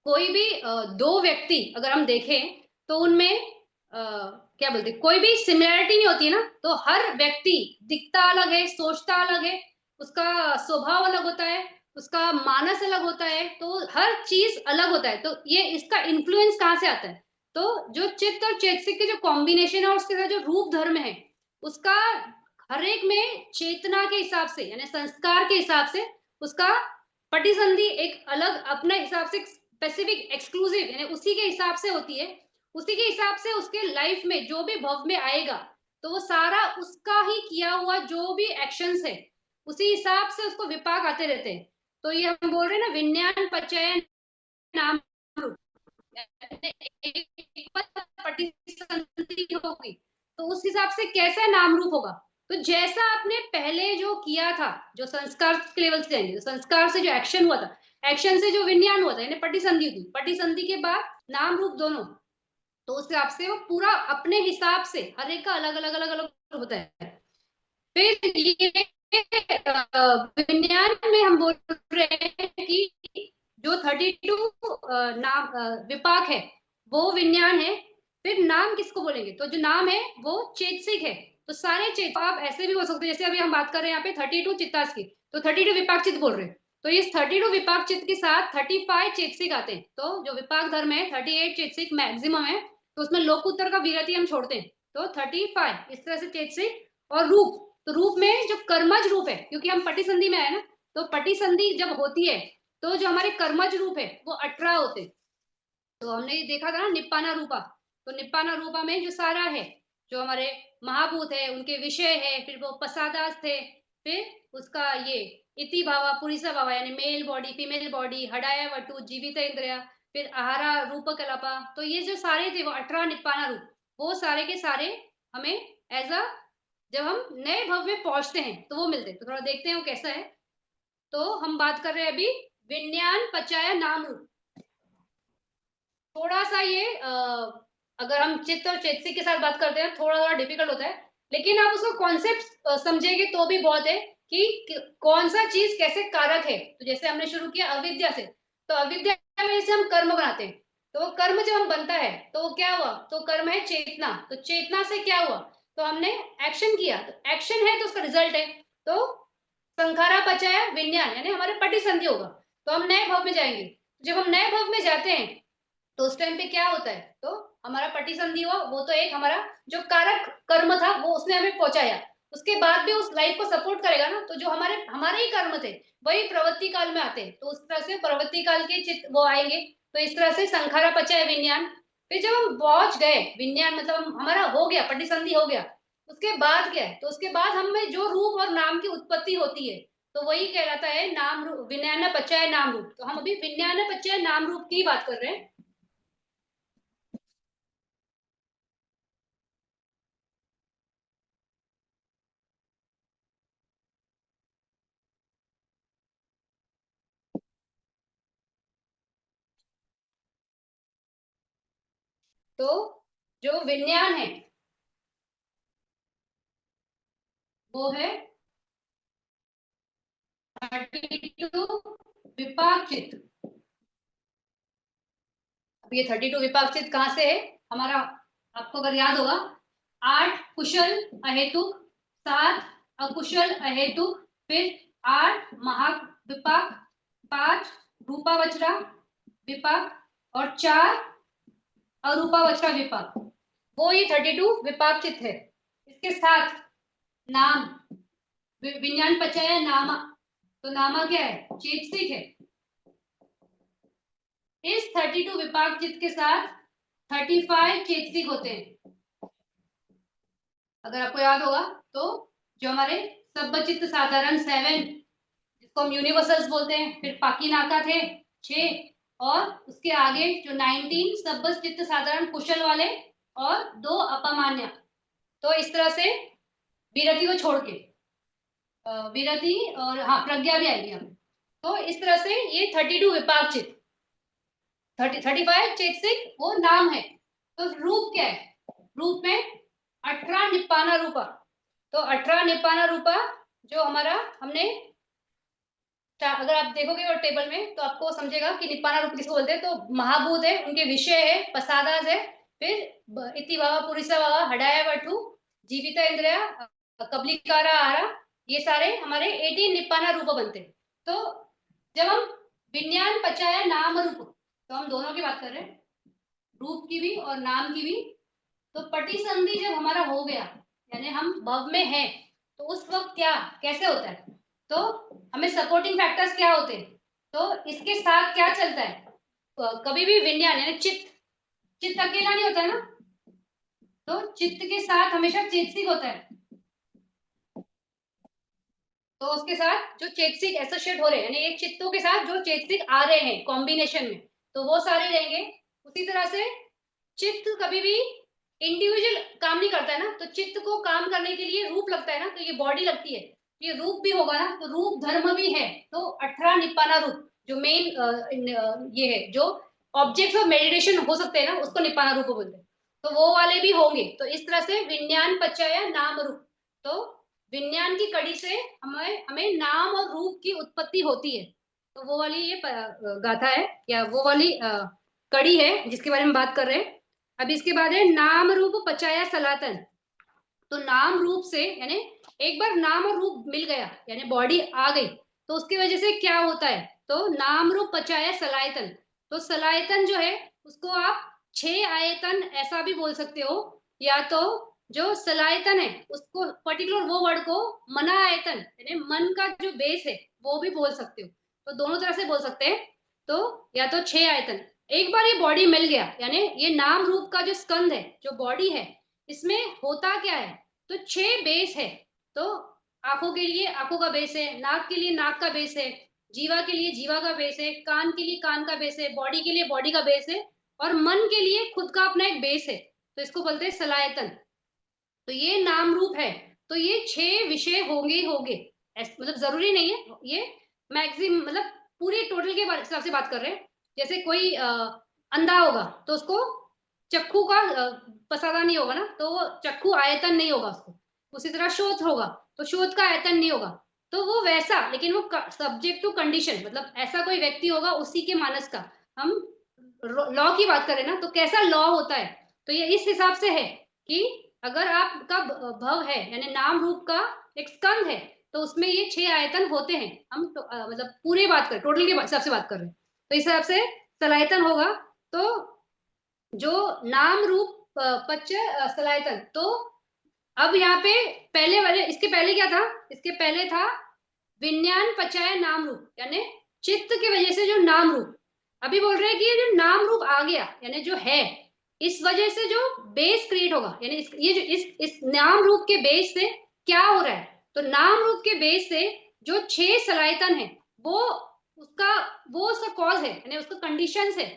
कोई भी दो व्यक्ति अगर हम देखें तो उनमें क्या बोलते हैं, कोई भी सिमिलैरिटी नहीं होती है ना। तो हर व्यक्ति दिखता अलग है, सोचता अलग है, उसका स्वभाव अलग होता है, उसका मानस अलग होता है, तो हर चीज अलग होता है। तो ये इसका इन्फ्लुएंस कहाँ से आता है, तो जो चित्त और चेतसिक के जो कॉम्बिनेशन है और उसके साथ जो रूप धर्म है उसका हर एक में चेतना के हिसाब से यानी संस्कार के हिसाब से उसका पटिसंधि एक अलग अपने हिसाब से स्पेसिफिक एक्सक्लूसिव यानी उसी के हिसाब से होती है। उसी के हिसाब से उसके लाइफ में जो भी भव में आएगा, तो वो सारा उसका ही किया हुआ जो भी एक्शंस है उसी हिसाब से उसको विपाक आते रहते हैं। तो ये हम बोल रहे हैं ना विज्ञान पचयन नाम रूप, एक पटिसंधि होगी तो उस हिसाब से कैसा नाम रूप होगा। तो जैसा आपने पहले जो किया था, जो संस्कार के लेवल से जाएंगे, संस्कार से जो एक्शन हुआ था, एक्शन से जो विज्ञान हुआ था यानी पटिसंधि हुई, पटिसंधि के बाद नाम रूप दोनों, तो उस हिसाब से वो पूरा अपने हिसाब से हर एक का अलग अलग अलग अलग होता है। फिर ये विज्ञान में हम बोल रहे हैं कि जो 32 नाम विपाक है वो विज्ञान है। फिर नाम किसको बोलेंगे, तो जो नाम है वो चेतसिक है। तो सारे चेत आप ऐसे भी हो सकते हैं, जैसे अभी हम बात कर रहे हैं यहाँ पे 32 चित्तास की, तो 32 विपाक चित्त बोल रहे हैं। तो इस 32 विपाक चित्त के साथ 35 चेतसिक आते हैं। तो जो विपाक धर्म है 38 चेतसिक मैक्सिमम है, तो उसमें लोकोत्तर का विरति हम छोड़ते हैं। तो 35 इस तरह से चेतसिक। और रूप, तो रूप में जो कर्मज रूप है, क्योंकि हम पटिसंधि में आए ना, तो पटिसंधि जब होती है तो जो हमारे कर्मज रूप है वो 18 होते हैं। तो हमने देखा था ना निप्पाना रूपा, तो निप्पाना रूपा में जो सारा है, जो हमारे महाभूत है उनके विषय है, फिर वो पसादास थे, फिर उसका ये इति भावा पुरीसा भावा यानी मेल बॉडी, फीमेल बॉडी, हडाया वटु, जीवित इंद्रिया, फिर आहारा रूप कलापा। तो ये जो सारे थे वो 18 निप्पाना रूप, वो सारे के सारे हमें एज अ जब हम नए भव में पहुंचते हैं तो वो मिलते हैं। तो थोड़ा देखते हैं वो कैसा है। तो हम बात कर रहे हैं अभी विज्ञान पचाया नाम रूप। थोड़ा सा ये अगर हम चित्त और चेतसिक के साथ बात करते हैं थोड़ा थोड़ा डिफिकल्ट होता है, लेकिन आप उसको कॉन्सेप्ट समझेंगे तो भी बहुत है कि कौन सा चीज कैसे कारक है। तो जैसे हमने शुरू किया अविद्या से, तो अविद्या में जैसे हम कर्म बनाते हैं, तो वो कर्म जब हम बनता है तो वो क्या हुआ, तो कर्म है चेतना। तो चेतना से क्या हुआ, तो हमने एक्शन किया, तो एक्शन है तो उसका रिजल्ट है। तो संखारा पचाया विज्ञान यानी हमारे पटिसंधि होगा, तो हम नए भव में जाएंगे। जब हम नए भव में जाते हैं तो उस टाइम पे क्या होता है, तो हमारा पटिसंधि हुआ, वो तो एक हमारा जो कारक कर्म था वो उसने हमें पहुंचाया। उसके बाद भी उस लाइफ को सपोर्ट करेगा ना, तो जो हमारे हमारे ही कर्म थे वही प्रवृत्ति काल में आते हैं, तो उस तरह से प्रवृत्ति काल के चित्त वो आएंगे। तो इस तरह से संखारा पचाया विज्ञान। फिर जब हम पहुंच गए विज्ञान मतलब हमारा हो गया पटिसंधि हो गया, उसके बाद क्या है, तो उसके बाद हमें जो रूप और नाम की उत्पत्ति होती है तो वही कहलाता है नाम रूप, विज्ञान पचाया नाम रूप। तो हम अभी विज्ञान पचाया नाम रूप की बात कर रहे हैं। तो जो विज्ञान है वो है 32 विपाक चित्त। अब ये 32 विपाक चित्त कहाँ से है हमारा, आपको अगर याद होगा 8 कुशल अहेतुक, 7 अकुशल अहेतुक, फिर 8 महा विपाक, 5 रूपावचरा विपाक और 4 अरूपावचरा विपाक। वो ये 32 विपाक चित्त है। इसके साथ नाम विज्ञान पचाया नामा, तो नामा क्या है, चेतसिक है। इस 32 विपाक चित्त के साथ 35 चेतसिक होते हैं। अगर आपको याद होगा तो जो हमारे सब्बचित्त साधारण 7 जिसको हम यूनिवर्सल्स बोलते हैं, फिर पाकीनाका थे 6, और उसके आगे जो 19 सब्बचित्त साधारण कुशल वाले और 2 अपमान्य। तो इस तरह से विरति को छोड़ के विरति और हाँ प्रज्ञा भी आएगी हमें। तो इस तरह से ये 32 विपाक चित्त, 35 चेतसिक वो नाम है। तो रूप क्या है, रूप में 18 निप्पाना रूपा। तो 18 निप्पाना रूपा जो हमारा हमने अगर आप देखोगे और टेबल में तो आपको समझेगा कि निप्पाना रूप किसको बोलते हैं। तो महाभूत है, उनके विषय है, पसादास है, फिर इति भावा पुरुषा भावा हडाया वटु जीविता इंद्रिया कबलिकारा आहारा, ये सारे हमारे 18 निप्पाना रूप बनते हैं। तो जब हम विज्ञान पचाया नाम रूप, तो हम दोनों की बात कर रहे हैं, रूप की भी और नाम की भी। तो पटिसंधि जब हमारा हो गया यानी हम भव में हैं, तो उस वक्त क्या कैसे होता है, तो हमें सपोर्टिंग फैक्टर्स क्या होते हैं, तो इसके साथ क्या चलता है, कभी भी विज्ञान यानी चित्त, चित्त अकेला नहीं होता है ना, तो चित्त के साथ हमेशा चेतसिक होता है। तो उसके साथ जो चेतसिक एसोसिएट हो रहे हैं यानी एक चित्तों के साथ जो चेतसिक आ रहे हैं कॉम्बिनेशन में, तो वो सारे रहेंगे। उसी तरह से चित्त कभी भी इंडिविजुअल काम नहीं करता है ना, तो चित्त को काम करने के लिए रूप लगता है ना, तो ये बॉडी लगती है, ये रूप भी होगा ना, तो रूप धर्म भी है। तो 18 निप्पाना रूप जो मेन ये है जो ऑब्जेक्ट ऑफ मेडिटेशन हो सकते हैं ना, उसको निप्पाना रूप बोलते हैं। तो वो वाले भी होंगे। तो इस तरह से विज्ञान पचाया नाम रूप, तो विज्ञान की कड़ी से हमें हमें नाम और रूप की उत्पत्ति होती है। तो वो वाली ये गाथा है या वो वाली कड़ी है जिसके बारे में बात कर रहे हैं। अब इसके बाद है नाम रूप पचाया सलातन। तो नाम रूप से यानी एक बार नाम और रूप मिल गया यानी बॉडी आ गई, तो उसकी वजह से क्या होता है, तो नाम रूप पचाया सलायतन। तो सलायतन जो है उसको आप 6 आयतन ऐसा भी बोल सकते हो, या तो जो सलायतन है उसको पर्टिकुलर वो वर्ड को मना आयतन यानी मन का जो बेस है वो भी बोल सकते हो। तो दोनों तरह से बोल सकते हैं। तो या तो 6 आयतन, एक बार ये बॉडी मिल गया यानी ये नाम रूप का जो स्कंद है जो बॉडी है, इसमें होता क्या है, तो 6 बेस है। तो आंखों के लिए आंखों का बेस है, नाक के लिए नाक का बेस है, जीवा के लिए जीवा का बेस है, कान के लिए कान का बेस है, बॉडी के लिए बॉडी का बेस है, और मन के लिए खुद का अपना एक बेस है, तो इसको बोलते हैं सलायतन। तो ये नाम रूप है। तो ये 6 विषय होंगे ही होंगे, मतलब जरूरी नहीं है ये, मैक्सिमम मतलब पूरे टोटल के हिसाब से बात कर रहे हैं। जैसे कोई अंधा होगा तो उसको चक्षु का पसारा नहीं होगा ना, तो वो चक्षु आयतन नहीं होगा उसको। उसी तरह शोथ होगा तो शोथ का आयतन नहीं होगा। तो वो वैसा, लेकिन वो सब्जेक्ट टू कंडीशन, मतलब ऐसा कोई व्यक्ति होगा उसी के मानस का। हम लॉ की बात करें ना, तो कैसा लॉ होता है, तो ये इस हिसाब से है कि अगर आपका भव है यानी नाम रूप का एक स्कंद है, तो उसमें ये 6 आयतन होते हैं। हम तो, मतलब पूरे बात करें, टोटल के हिसाब से बात कर रहे हैं, तो इस हिसाब से सलायतन होगा। तो जो नाम रूप पच्च सलायतन, तो अब यहाँ पे पहले वाले, इसके पहले क्या था, इसके पहले था विज्ञान पचाया नाम रूप, यानी चित्त की वजह से जो नाम रूप। अभी बोल रहे हैं कि ये जो नाम रूप आ गया यानी जो है, इस वजह से जो बेस क्रिएट होगा, यानी ये जो इस नाम रूप के बेस से क्या हो रहा है, तो नाम रूप के बेस से जो 6 सलायतन है, वो उसका उसका कॉज है, यानी उसका कंडीशन है।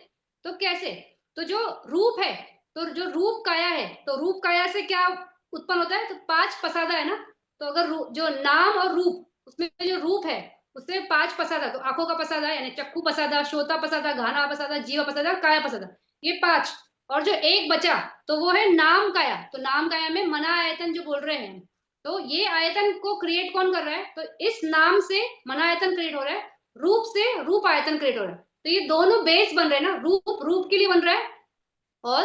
तो कैसे, तो जो रूप है, तो जो रूप काया है, तो रूप काया से क्या उत्पन्न होता है, तो 5 पसादा है ना। तो अगर जो नाम और रूप, उसमें जो रूप है उससे 5 पसादा, तो आंखों का पसादा यानी चक्षु पसादा, श्रोता पसादा, घाना पसादा, जीवा पसादा, काया पसादा, ये 5। और जो एक बचा तो वो है नाम काया। तो नाम काया में मना आयतन जो बोल रहे हैं, तो ये आयतन को क्रिएट कौन कर रहा है, तो इस नाम से मना आयतन क्रिएट हो रहा है, रूप से रूप आयतन क्रिएट हो रहा है। तो ये दोनों बेस बन रहे हैं ना, रूप रूप के लिए बन रहा है, और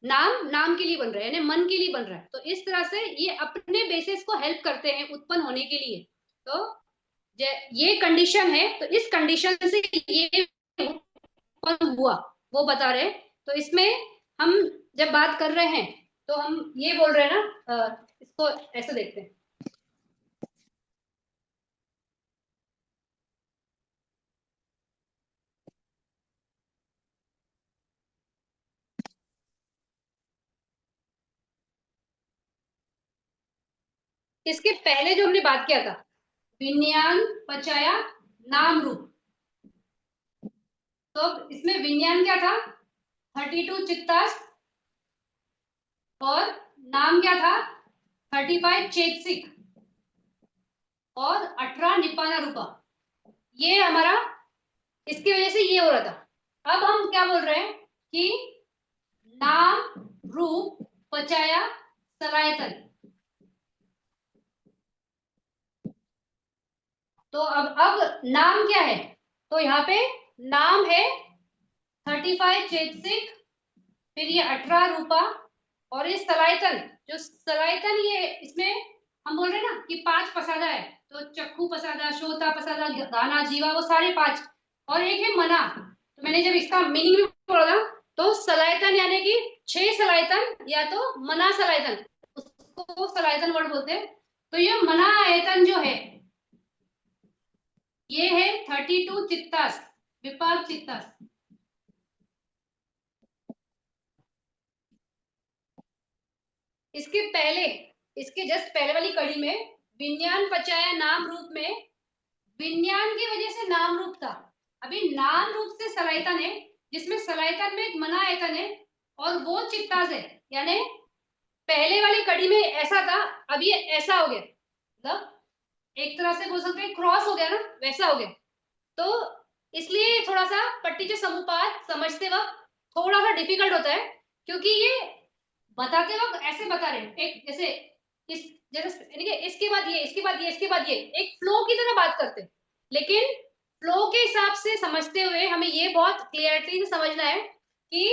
नाम नाम के लिए बन रहा है, यानी मन के लिए बन रहा है। तो इस तरह से ये अपने बेसिस को हेल्प करते हैं उत्पन्न होने के लिए। तो ये कंडीशन है, तो इस कंडीशन से ये उत्पन्न हुआ, वो बता रहे हैं। तो इसमें हम जब बात कर रहे हैं, तो हम ये बोल रहे हैं ना, इसको ऐसे देखते हैं। इसके पहले जो हमने बात किया था, विज्ञान पचाया नाम रूप, तो इसमें विज्ञान क्या था, 32 चित्तास, और नाम क्या था, 35 चेतसिक, और 18 निपाना रूपा। ये हमारा, इसकी वजह से ये हो रहा था। अब हम क्या बोल रहे हैं कि नाम रूप पचाया सलायतन। तो अब नाम क्या है, तो यहाँ पे नाम है 35 चेतसिक, फिर ये 18 रूपा, और ये सलायतन, जो सलायतन ये इसमें हम बोल रहे हैं ना कि 5 पसादा है, तो चक्षु पसादा, श्रोता पसादा, गाना, जीवा, वो सारे 5, और एक है मना। तो मैंने जब इसका मीनिंग भी बोला, तो सलायतन यानी कि 6 सलायतन, या तो मना सलायतन, उसको सलायतन वर्ड बोलते हैं। तो ये मना आयतन जो है, ये है 32 चित्तास, विपाक चित्तास। इसके पहले, इसके जस्ट पहले वाली कड़ी में, विज्ञान पचाया नाम रूप में, विज्ञान की वजह से नाम रूप था। अभी नाम रूप से सलायतन है, जिसमें सलायतन में एक मना आयतन है, और वो चित्तास है। यानी पहले वाली कड़ी में ऐसा था, अब ये ऐसा हो गया, मतलब एक तरह से बोल सकते हैं क्रॉस हो गया ना, वैसा हो गया। तो इसलिए थोड़ा सा पट्टिज समुपाद समझते वक्त थोड़ा सा डिफिकल्ट होता है, क्योंकि ये बताते वक्त ऐसे बता रहे हैं, एक जैसे इस, जैसे इसके बाद ये, इसके बाद ये, इसके बाद ये, एक फ्लो की तरह बात करते हैं। लेकिन फ्लो के हिसाब से समझते हुए हमें ये बहुत क्लियरिटी से समझना है कि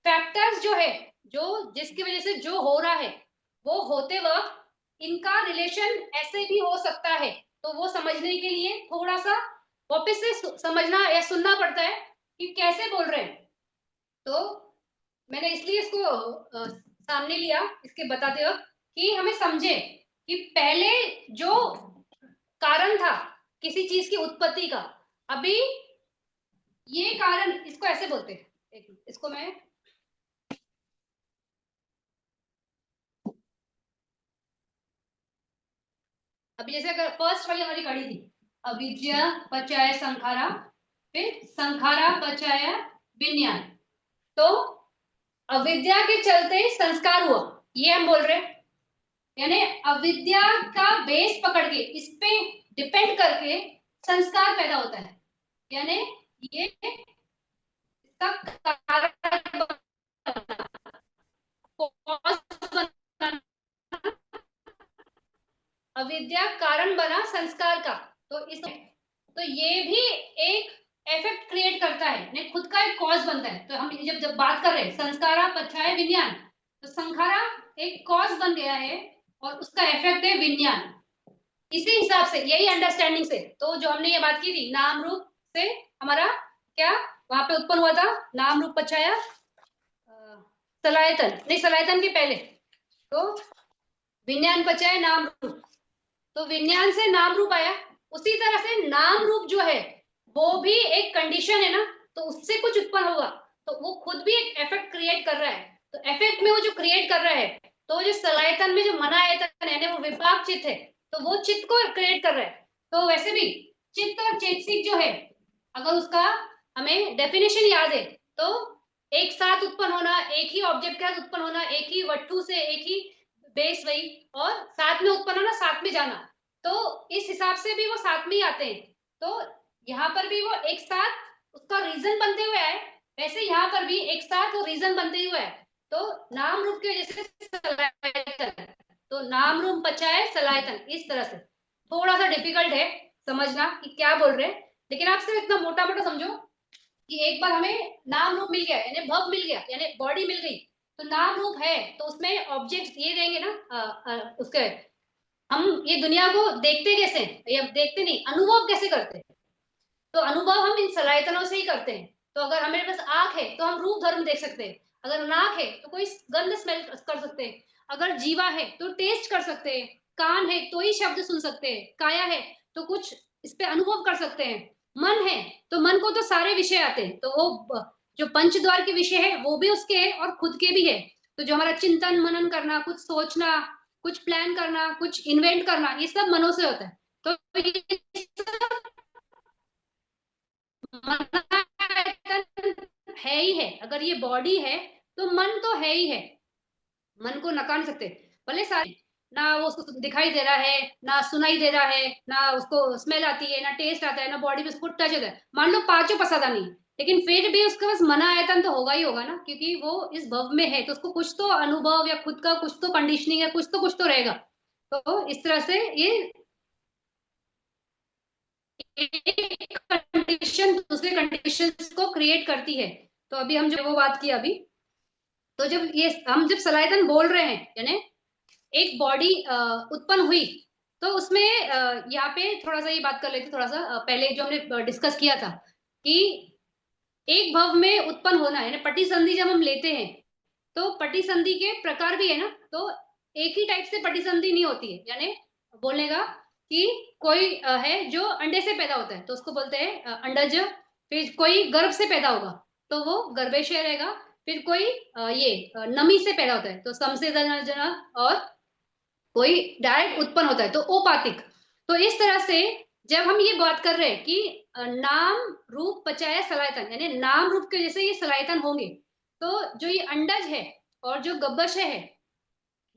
फैक्टर्स जो है, जो जिसकी वजह से जो हो रहा है, वो होते वक्त इनका रिलेशन ऐसे भी हो सकता है। तो वो समझने के लिए थोड़ा सा वापस से समझना या सुनना पड़ता है कि कैसे बोल रहे हैं। तो मैंने इसलिए इसको सामने लिया इसके बताते वक्त, कि हमें समझे कि पहले जो कारण था किसी चीज की उत्पत्ति का, अभी ये कारण, इसको ऐसे बोलते हैं, इसको मैं अभी जैसे अगर फर्स्ट वाली हमारी कड़ी थी, अविद्या पचाय संखारा, फिर संखारा पचाय विज्ञान। तो अविद्या के चलते संस्कार हुआ, ये हम बोल रहे हैं। यानी अविद्या का बेस पकड़ के, इस पे डिपेंड करके संस्कार पैदा होता है। यानी ये इसका कारण बना, अविद्या कारण बना संस्कार का। तो ये भी एक इफेक्ट क्रिएट करता है, ने खुद का एक कॉज बनता है। तो हम जब जब बात कर रहे हैं संस्कारा पछाय विज्ञान, तो संखारा एक कॉज बन गया है और उसका इफेक्ट है विज्ञान। इसी हिसाब से, यही अंडरस्टैंडिंग से, तो जो हमने ये बात की थी नाम रूप से हमारा क्या वहां पे उत्पन्न हुआ था, नाम रूप पछाया सलायतन, नहीं सलायतन के पहले तो विज्ञान पचाए नाम रूप, तो विज्ञान से नाम रूप आया। उसी तरह से नाम रूप जो है वो भी एक कंडीशन है ना, तो उससे कुछ उत्पन्न होगा, तो वो खुद भी एक इफेक्ट क्रिएट कर रहा है। तो इफेक्ट में वो जो क्रिएट कर रहा है, तो जो सलायतन में जो मना आयतन है वो विपाक चित्त है, तो वो चित्त को क्रिएट कर रहा है। तो वैसे भी चित्त और चेतसिक जो है, अगर उसका हमें डेफिनेशन याद है, तो एक साथ उत्पन्न होना, एक ही ऑब्जेक्ट के साथ उत्पन्न होना, एक ही वस्तु से, एक ही बेस वही, और साथ में उत्पन्न होना, साथ में जाना। तो इस हिसाब से भी वो साथ में ही आते हैं। तो यहाँ पर भी वो एक साथ उसका रीजन बनते हुए आए, वैसे यहाँ पर भी एक साथ वो रीजन बनते हुए आए। तो नाम रूप की वजह से सलायतन, तो नाम रूप पचाए सलायतन, इस तरह से थोड़ा सा डिफिकल्ट है समझना कि क्या बोल रहे हैं, लेकिन आप सिर्फ इतना मोटा मोटा समझो कि एक बार हमें नाम रूप मिल गया, यानी भव मिल गया, यानी बॉडी मिल गई, तो नाम रूप है तो उसमें ऑब्जेक्ट ये रहेंगे ना, उसके हम ये दुनिया को देखते कैसे हैं, या देखते नहीं, अनुभव कैसे करते हैं, तो अनुभव हम इन सलायतनों से ही करते हैं। तो अगर हमारे पास आंख है तो हम रूप धर्म देख सकते हैं, अगर नाक है तो कोई गंध स्मेल कर सकते हैं, अगर जीवा है तो टेस्ट कर सकते हैं, कान है तो ही शब्द सुन सकते हैं, काया है तो कुछ इस पे अनुभव कर सकते हैं, मन है तो मन को तो सारे विषय आते हैं, तो वो जो पंच द्वार के विषय है वो भी उसके है और खुद के भी है। तो जो हमारा चिंतन मनन करना, कुछ सोचना, कुछ प्लान करना, कुछ इन्वेंट करना, ये सब मनो से होता है। तो ये है ही है, अगर ये बॉडी है तो मन तो है ही है, मन को नकार नहीं सकते। भले सारे ना वो उसको दिखाई दे रहा है, ना सुनाई दे रहा है, ना उसको स्मेल आती है, ना टेस्ट आता है, ना बॉडी में उसको टच होता है, मान लो पांचों पसंद नहीं, लेकिन फिर भी उसके पास मना आयतन तो होगा ही होगा ना, क्योंकि वो इस भव में है, तो उसको कुछ तो अनुभव या खुद का कुछ तो कंडीशनिंग है, कुछ तो रहेगा। तो इस तरह से ये एक कंडीशन दूसरे कंडीशन को क्रिएट करती है। तो अभी हम जो वो बात की अभी, तो जब ये हम जब सलायतन बोल रहे हैं, यानी एक बॉडी उत्पन्न हुई, तो उसमें यहाँ पे थोड़ा सा ये बात कर लेते, थोड़ा सा पहले जो हमने डिस्कस किया था कि एक भव में उत्पन्न होना है, यानी पटी संधि जब हम लेते हैं, तो पटी संधि के प्रकार भी है ना, तो एक ही टाइप से पटी संधि नहीं होती है, यानी बोलने का कि कोई है जो अंडे से पैदा होता है तो उसको बोलते हैं अंडज, फिर कोई गर्भ से पैदा होगा तो वो गर्भाशय रहेगा, फिर कोई ये नमी से पैदा होता है तो समसेदन, और कोई डायरेक्ट उत्पन्न होता है तो ओपातिक। तो इस तरह से जब हम ये बात कर रहे हैं कि नाम रूप पचाया सलायतन, यानी नाम रूप के जैसे ये सलायतन होंगे, तो जो ये अंडज है और जो गब्बशय है,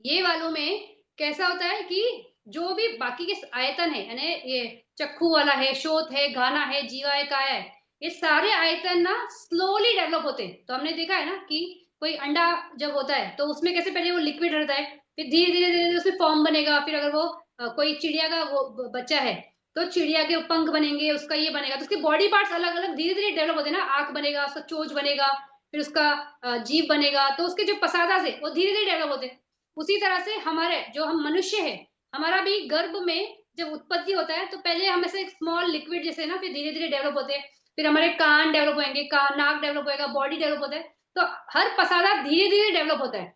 ये वालों में कैसा होता है कि जो भी बाकी के आयतन है, यानी ये चक्षु वाला है, श्रोत है, घाना है, जीवा है, काया है, ये सारे आयतन ना स्लोली डेवलप होते हैं। तो हमने देखा है ना कि कोई अंडा जब होता है तो उसमें कैसे पहले वो लिक्विड रहता है, फिर धीरे धीरे धीरे धीरे उसमें फॉर्म बनेगा, फिर अगर वो कोई चिड़िया का वो बच्चा है तो चिड़िया के पंख बनेंगे, उसका ये बनेगा, तो उसके बॉडी पार्ट्स अलग अलग धीरे धीरे डेवलप होते हैं ना, आंख बनेगा, उसका चोंच बनेगा, फिर उसका जीभ बनेगा, तो उसके जो पसादा से वो धीरे धीरे डेवलप होते हैं। उसी तरह से हमारे जो हम मनुष्य है, हमारा भी गर्भ में जब उत्पत्ति होता है तो पहले हम ऐसे एक स्मॉल लिक्विड जैसे ना, फिर धीरे धीरे डेवलप होते हैं, फिर हमारे कान डेवलप होंगे, कान नाक डेवलप होएगा, बॉडी डेवलप होता है, तो हर पसारा धीरे धीरे डेवलप होता है।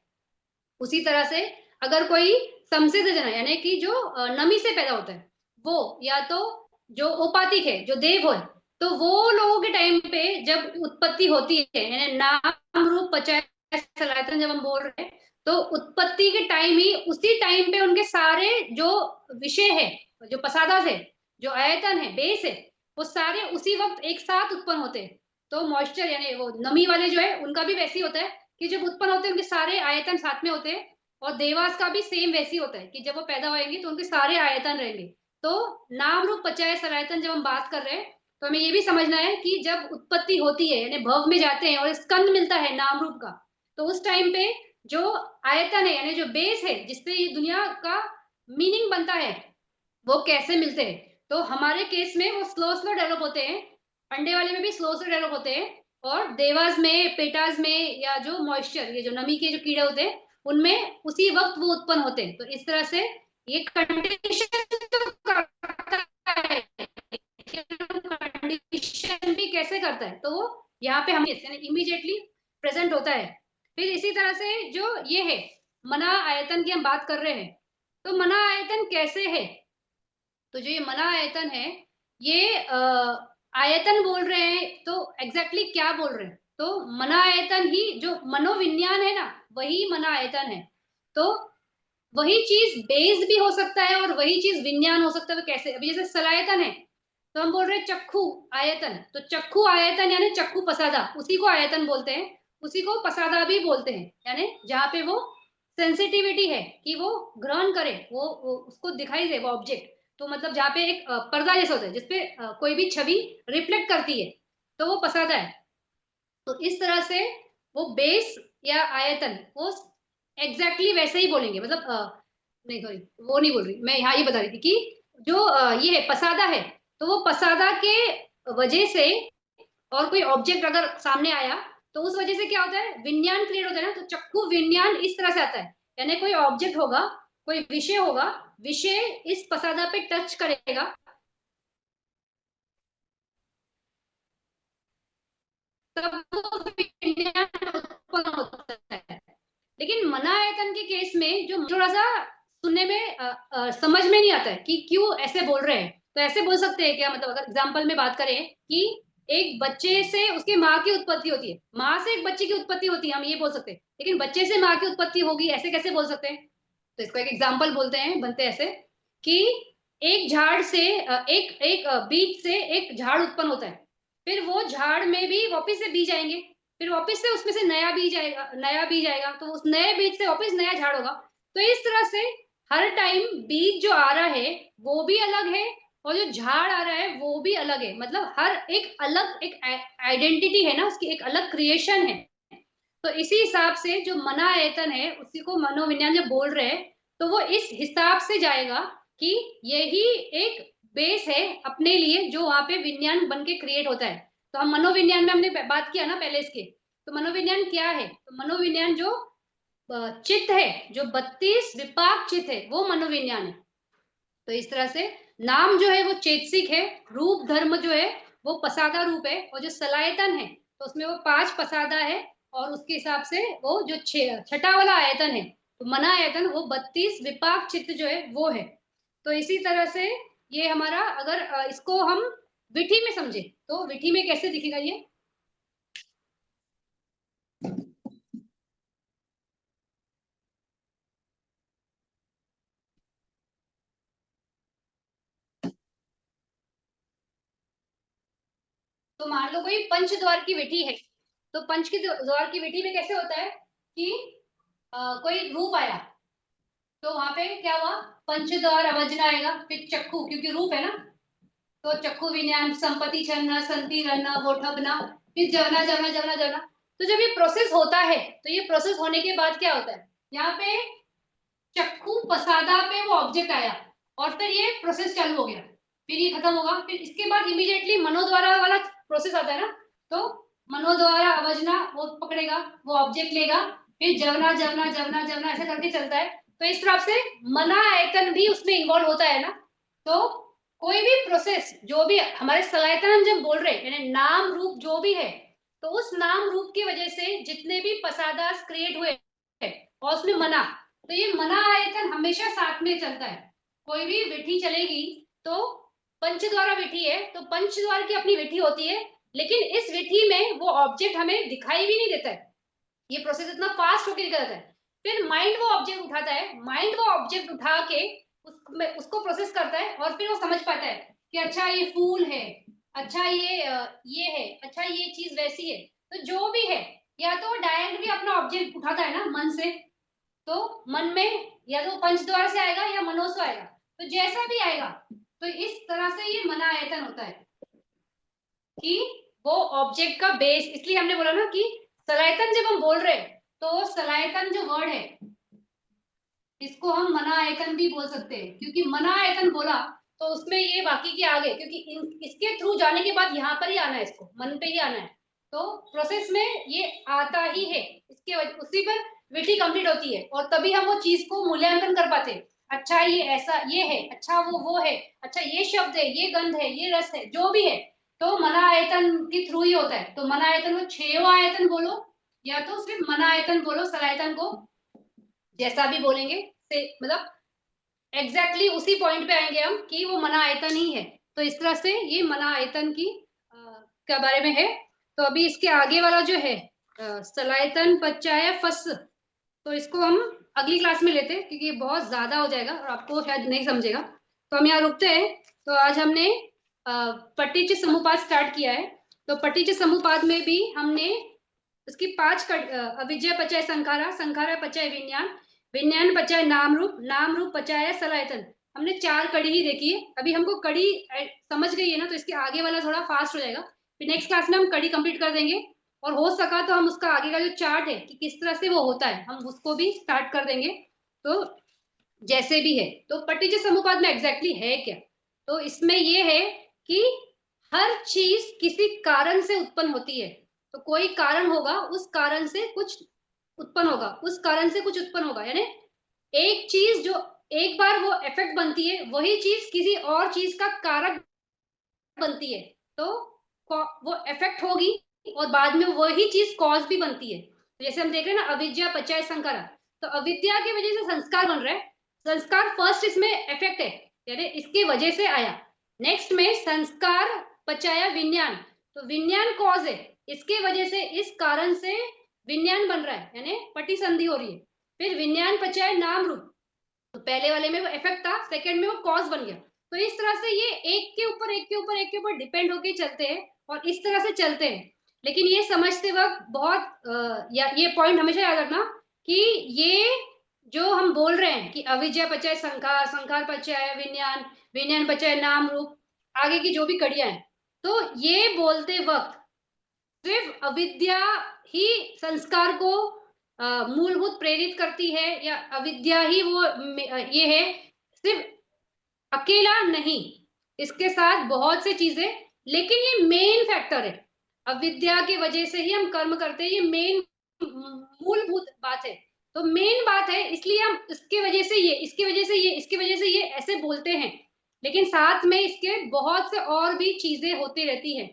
उसी तरह से अगर कोई समसिद्ध जना, यानी कि जो नमी से पैदा होता है, वो या तो जो उपातिक है, जो देव है, तो वो लोगों के टाइम पे जब उत्पत्ति होती है, यानी नाम रूप पचाए सलायतन जब हम बोल रहे हैं, तो उत्पत्ति के टाइम ही, उसी टाइम पे उनके सारे जो विषय है, जो पसादास है, जो आयतन है, बेस है, वो सारे उसी वक्त एक साथ उत्पन्न होते हैं। तो मॉइस्चर यानी वो नमी वाले जो है उनका भी वैसे ही होता है कि जब उत्पन्न होते हैं उनके सारे आयतन साथ में होते हैं। और देवास का भी सेम वैसे ही होता है कि जब वो पैदा होंगे तो उनके सारे आयतन रहेंगे। तो नाम रूप पचाए सरायतन जब हम बात कर रहे हैं तो हमें ये भी समझना है कि जब उत्पत्ति होती है यानी भव में जाते हैं और स्कंद मिलता है नाम रूप का, तो उस टाइम पे जो आयतन है यानी जो बेस है जिससे ये दुनिया का मीनिंग बनता है, वो कैसे मिलते हैं। तो हमारे केस में वो स्लो स्लो डेवलप होते हैं, अंडे वाले में भी स्लो स्लो डेवलप होते हैं, और देवास में, पेटास में, या जो मॉइस्चर, ये जो नमी के जो कीड़े होते हैं उनमें उसी वक्त वो उत्पन्न होते हैं। तो इस तरह से ये कंडीशन तो करता है, कंडीशन भी कैसे करता है, तो वो यहाँ पे हम इमीडिएटली प्रेजेंट होता है। फिर इसी तरह से जो ये है मना आयतन की हम बात कर रहे हैं, तो मना आयतन कैसे है। तो जो ये मना आयतन है, ये आयतन बोल रहे हैं तो एग्जैक्टली क्या बोल रहे हैं, तो मना आयतन ही जो मनोविज्ञान है ना, वही मना आयतन है। तो वही चीज बेस भी हो सकता है और वही चीज विज्ञान हो सकता है। तो कैसे, अभी जैसे सलायतन है तो हम बोल रहे हैं चक्षु आयतन, तो चक्षु आयतन यानी चक्षु पसादा, उसी को आयतन बोलते हैं, उसी को पसादा भी बोलते हैं। यानी जहाँ पे वो सेंसिटिविटी है कि वो ग्रहण करे, वो उसको दिखाई दे वो ऑब्जेक्ट। तो मतलब जहाँ पे एक पर्दा जैसा होता है जिसपे कोई भी छवि रिफ्लेक्ट करती है, तो वो पसादा है। तो इस तरह से वो बेस या आयतन वो एग्जैक्टली वैसे ही बोलेंगे, मतलब नहीं सॉरी, वो नहीं बोल रही मैं, यहाँ ये बता रही थी कि जो ये है पसादा है, तो वो पसादा के वजह से और कोई ऑब्जेक्ट अगर सामने आया तो उस वजह से क्या होता है, विज्ञान क्रिएट होता है ना। तो चक्षु विज्ञान इस तरह से आता है, यानी कोई ऑब्जेक्ट होगा, कोई विषय होगा, विषय इस पसादा पे टच करेगा तब वो विज्ञान उत्पन्न होता है। लेकिन मना आयतन के केस में जो थोड़ा सा सुनने में समझ में नहीं आता है कि क्यों ऐसे बोल रहे हैं। तो ऐसे बोल सकते हैं क्या, मतलब अगर एग्जाम्पल में बात करें कि एक बच्चे से उसके माँ की उत्पत्ति होती है, माँ से एक बच्चे की उत्पत्ति होती है, हम ये बोल सकते हैं। लेकिन बच्चे से माँ की उत्पत्ति होगी ऐसे कैसे बोल सकते हैं। तो इसको एक एग्जाम्पल बोलते हैं, बनते हैं ऐसे कि एक झाड़ से एक एक बीज से एक झाड़ उत्पन्न होता है, फिर वो झाड़ में भी वापिस से बीज आएंगे, फिर वापस से उसमें से नया बीज आएगा, नया बीज आएगा, तो उस नए बीज से वापस नया झाड़ होगा। तो इस तरह से हर टाइम बीज जो आ रहा है वो भी अलग है, और जो झाड़ आ रहा है वो भी अलग है। मतलब हर एक अलग एक आइडेंटिटी है ना, उसकी एक अलग क्रिएशन है। तो इसी हिसाब से जो मना आयतन है उसी को मनोविज्ञान जब बोल रहे हैं, तो वो इस हिसाब से जाएगा कि यही एक बेस है अपने लिए जो वहां पे विज्ञान बन के क्रिएट होता है। तो हम मनोविज्ञान में हमने बात किया ना पहले इसके, तो मनोविज्ञान क्या है, तो मनोविज्ञान जो चित्त है, जो 32 विपाक चित्त है, वो मनोविज्ञान है। तो इस तरह से नाम जो है वो चेतसिक है, रूप धर्म जो है वो पसादा रूप है, और जो सलायतन है तो उसमें वो 5 पसादा है, और उसके हिसाब से वो जो छठा वाला आयतन है, तो मना आयतन, वो 32 विपाक चित्त जो है वो है। तो इसी तरह से ये हमारा, अगर इसको हम विधि में समझे तो विधि में कैसे दिखेगा ये। तो मान लो कोई पंच द्वार की विधि है, तो पंच की द्वार की विधि में कैसे होता है कि कोई रूप आया, तो वहां पे क्या हुआ, पंचद्वार अवजना आएगा, फिर चक्कू क्योंकि रूप है ना, तो चक्कू विज्ञान, संपत्ति छन्ना, संति रना, वोठबना, फिर जवना जवना जवना जवना। तो जब ये प्रोसेस होता है, तो ये प्रोसेस होने के बाद क्या होता है, यहाँ पे चक्कू पसादा पे वो ऑब्जेक्ट आया, और फिर ये प्रोसेस चालू हो गया, फिर ये खत्म होगा, फिर इसके बाद इमीडिएटली मनोद्वारा वाला प्रोसेस आता है ना। तो मनोद्वारा अवजना वो पकड़ेगा, वो ऑब्जेक्ट लेगा, फिर जवना जवना जवना जवना ऐसे करके चलता है। तो इस तरह से मना आयतन भी उसमें इन्वॉल्व होता है ना। तो कोई भी प्रोसेस जो भी हमारे सलायतन हम जब बोल रहे हैं यानी नाम रूप जो भी है, तो उस नाम रूप की वजह से जितने भी पसादास क्रिएट हुए हैं, और उसमें मना, तो ये मना आयतन हमेशा साथ में चलता है। कोई भी विधि चलेगी तो पंचद्वारा विधि है, तो पंचद्वार की अपनी विधि होती है, लेकिन इस विधि में वो ऑब्जेक्ट हमें दिखाई भी नहीं देता है, ये प्रोसेस इतना फास्ट होकर निकल जाता है। फिर माइंड वो ऑब्जेक्ट उठाता है, माइंड वो ऑब्जेक्ट उठा के उसको प्रोसेस करता है और फिर वो समझ पाता है कि अच्छा ये फूल है, अच्छा ये है, अच्छा ये चीज वैसी है। तो जो भी है, या तो डायरेक्टली अपना ऑब्जेक्ट उठाता है ना मन से, तो मन में या तो पंच द्वार से आएगा या मनों से आएगा, तो जैसा भी आएगा। तो इस तरह से ये मना आयतन होता है कि वो ऑब्जेक्ट का बेस, इसलिए हमने बोला ना कि सलायतन जब हम बोल रहे हैं तो सलायतन जो वर्ड है इसको हम मना आयतन भी बोल सकते हैं, क्योंकि मना आयतन बोला तो उसमें ये बाकी के आगे, क्योंकि इसके थ्रू जाने के बाद यहाँ पर ही आना है, इसको मन पे ही आना है, तो प्रोसेस में ये आता ही है, इसके उसी पर विधि कंप्लीट होती है और तभी हम वो चीज को मूल्यांकन कर पाते हैं। अच्छा ये ऐसा ये है, अच्छा वो है, अच्छा ये शब्द है, ये गंध है, ये रस है, जो भी है, तो मना आयतन के थ्रू ही होता है। तो मना आयतन को छेवा आयतन बोलो या तो सिर्फ मना आयतन बोलो, सलायतन को जैसा भी बोलेंगे से मतलब एग्जैक्टली उसी पॉइंट पे आएंगे हम कि वो मना आयतन ही है। तो इस तरह से ये मना आयतन की के बारे में है। तो अभी इसके आगे वाला जो है सलायतन पच्चाय फस, तो इसको हम अगली क्लास में लेते हैं क्योंकि ये बहुत ज्यादा हो जाएगा और आपको शायद नहीं समझेगा, तो हम यहाँ रुकते हैं। तो आज हमने पटीच समुपाद स्टार्ट किया है। तो पटीच समुपाद में भी हमने उसकी 5 अविद्या पचाय संखारा, संखारा पचाय विज्ञान, विज्ञान पचाय नाम रूप, नाम रूप पचाय सलायतन, हमने 4 कड़ी ही देखी है। अभी हमको कड़ी समझ गई है ना, तो इसके आगे वाला थोड़ा फास्ट हो जाएगा, फिर नेक्स्ट क्लास में हम कड़ी कंप्लीट कर देंगे और हो सका तो हम उसका आगे का जो चार्ट है कि किस तरह से वो होता है हम उसको भी स्टार्ट कर देंगे। तो जैसे भी है, तो पटीज समुपाद में एग्जैक्टली है क्या, तो इसमें ये है कि हर चीज किसी कारण से उत्पन्न होती है। तो कोई कारण होगा, उस कारण से कुछ उत्पन्न होगा, उस कारण से कुछ उत्पन्न होगा, यानी एक चीज जो एक बार वो इफेक्ट बनती है, वही चीज किसी और चीज का कारक बनती है, तो वो इफेक्ट होगी और बाद में वही चीज कॉज भी बनती है। तो जैसे हम देख रहे हैं ना, अविद्या पचाय संकारा, तो अविद्या की वजह से संस्कार बन रहा है, संस्कार फर्स्ट इसमें इफेक्ट है, यानी इसकी वजह से आया। नेक्स्ट में संस्कार पचाया विज्ञान, तो विज्ञान कॉज है, इसके वजह से इस कारण से विज्ञान बन रहा है, यानी पटी संधि हो रही है। फिर विज्ञान पचाए नाम रूप, तो पहले वाले में वो इफेक्ट था, सेकंड में वो कॉज बन गया। तो इस तरह से ये एक के ऊपर एक के ऊपर एक के ऊपर डिपेंड होके चलते हैं और इस तरह से चलते हैं। लेकिन ये समझते वक्त बहुत ये पॉइंट हमेशा याद रखना कि ये जो हम बोल रहे हैं कि अविद्या पचाए संखार, संखार पचाए विज्ञान, विज्ञान पचाए नाम रूप, आगे की जो भी कड़ियां हैं, तो ये बोलते वक्त सिर्फ अविद्या ही संस्कार को मूलभूत प्रेरित करती है, या अविद्या ही वो ये है, सिर्फ अकेला नहीं, इसके साथ बहुत से चीजें, लेकिन ये मेन फैक्टर है, अविद्या की वजह से ही हम कर्म करते हैं, ये मेन मूलभूत बात है। तो मेन बात है, इसलिए हम इसके वजह से ये, इसकी वजह से ये, इसकी वजह से ये ऐसे बोलते हैं, लेकिन साथ में इसके बहुत से और भी चीजें होती रहती है।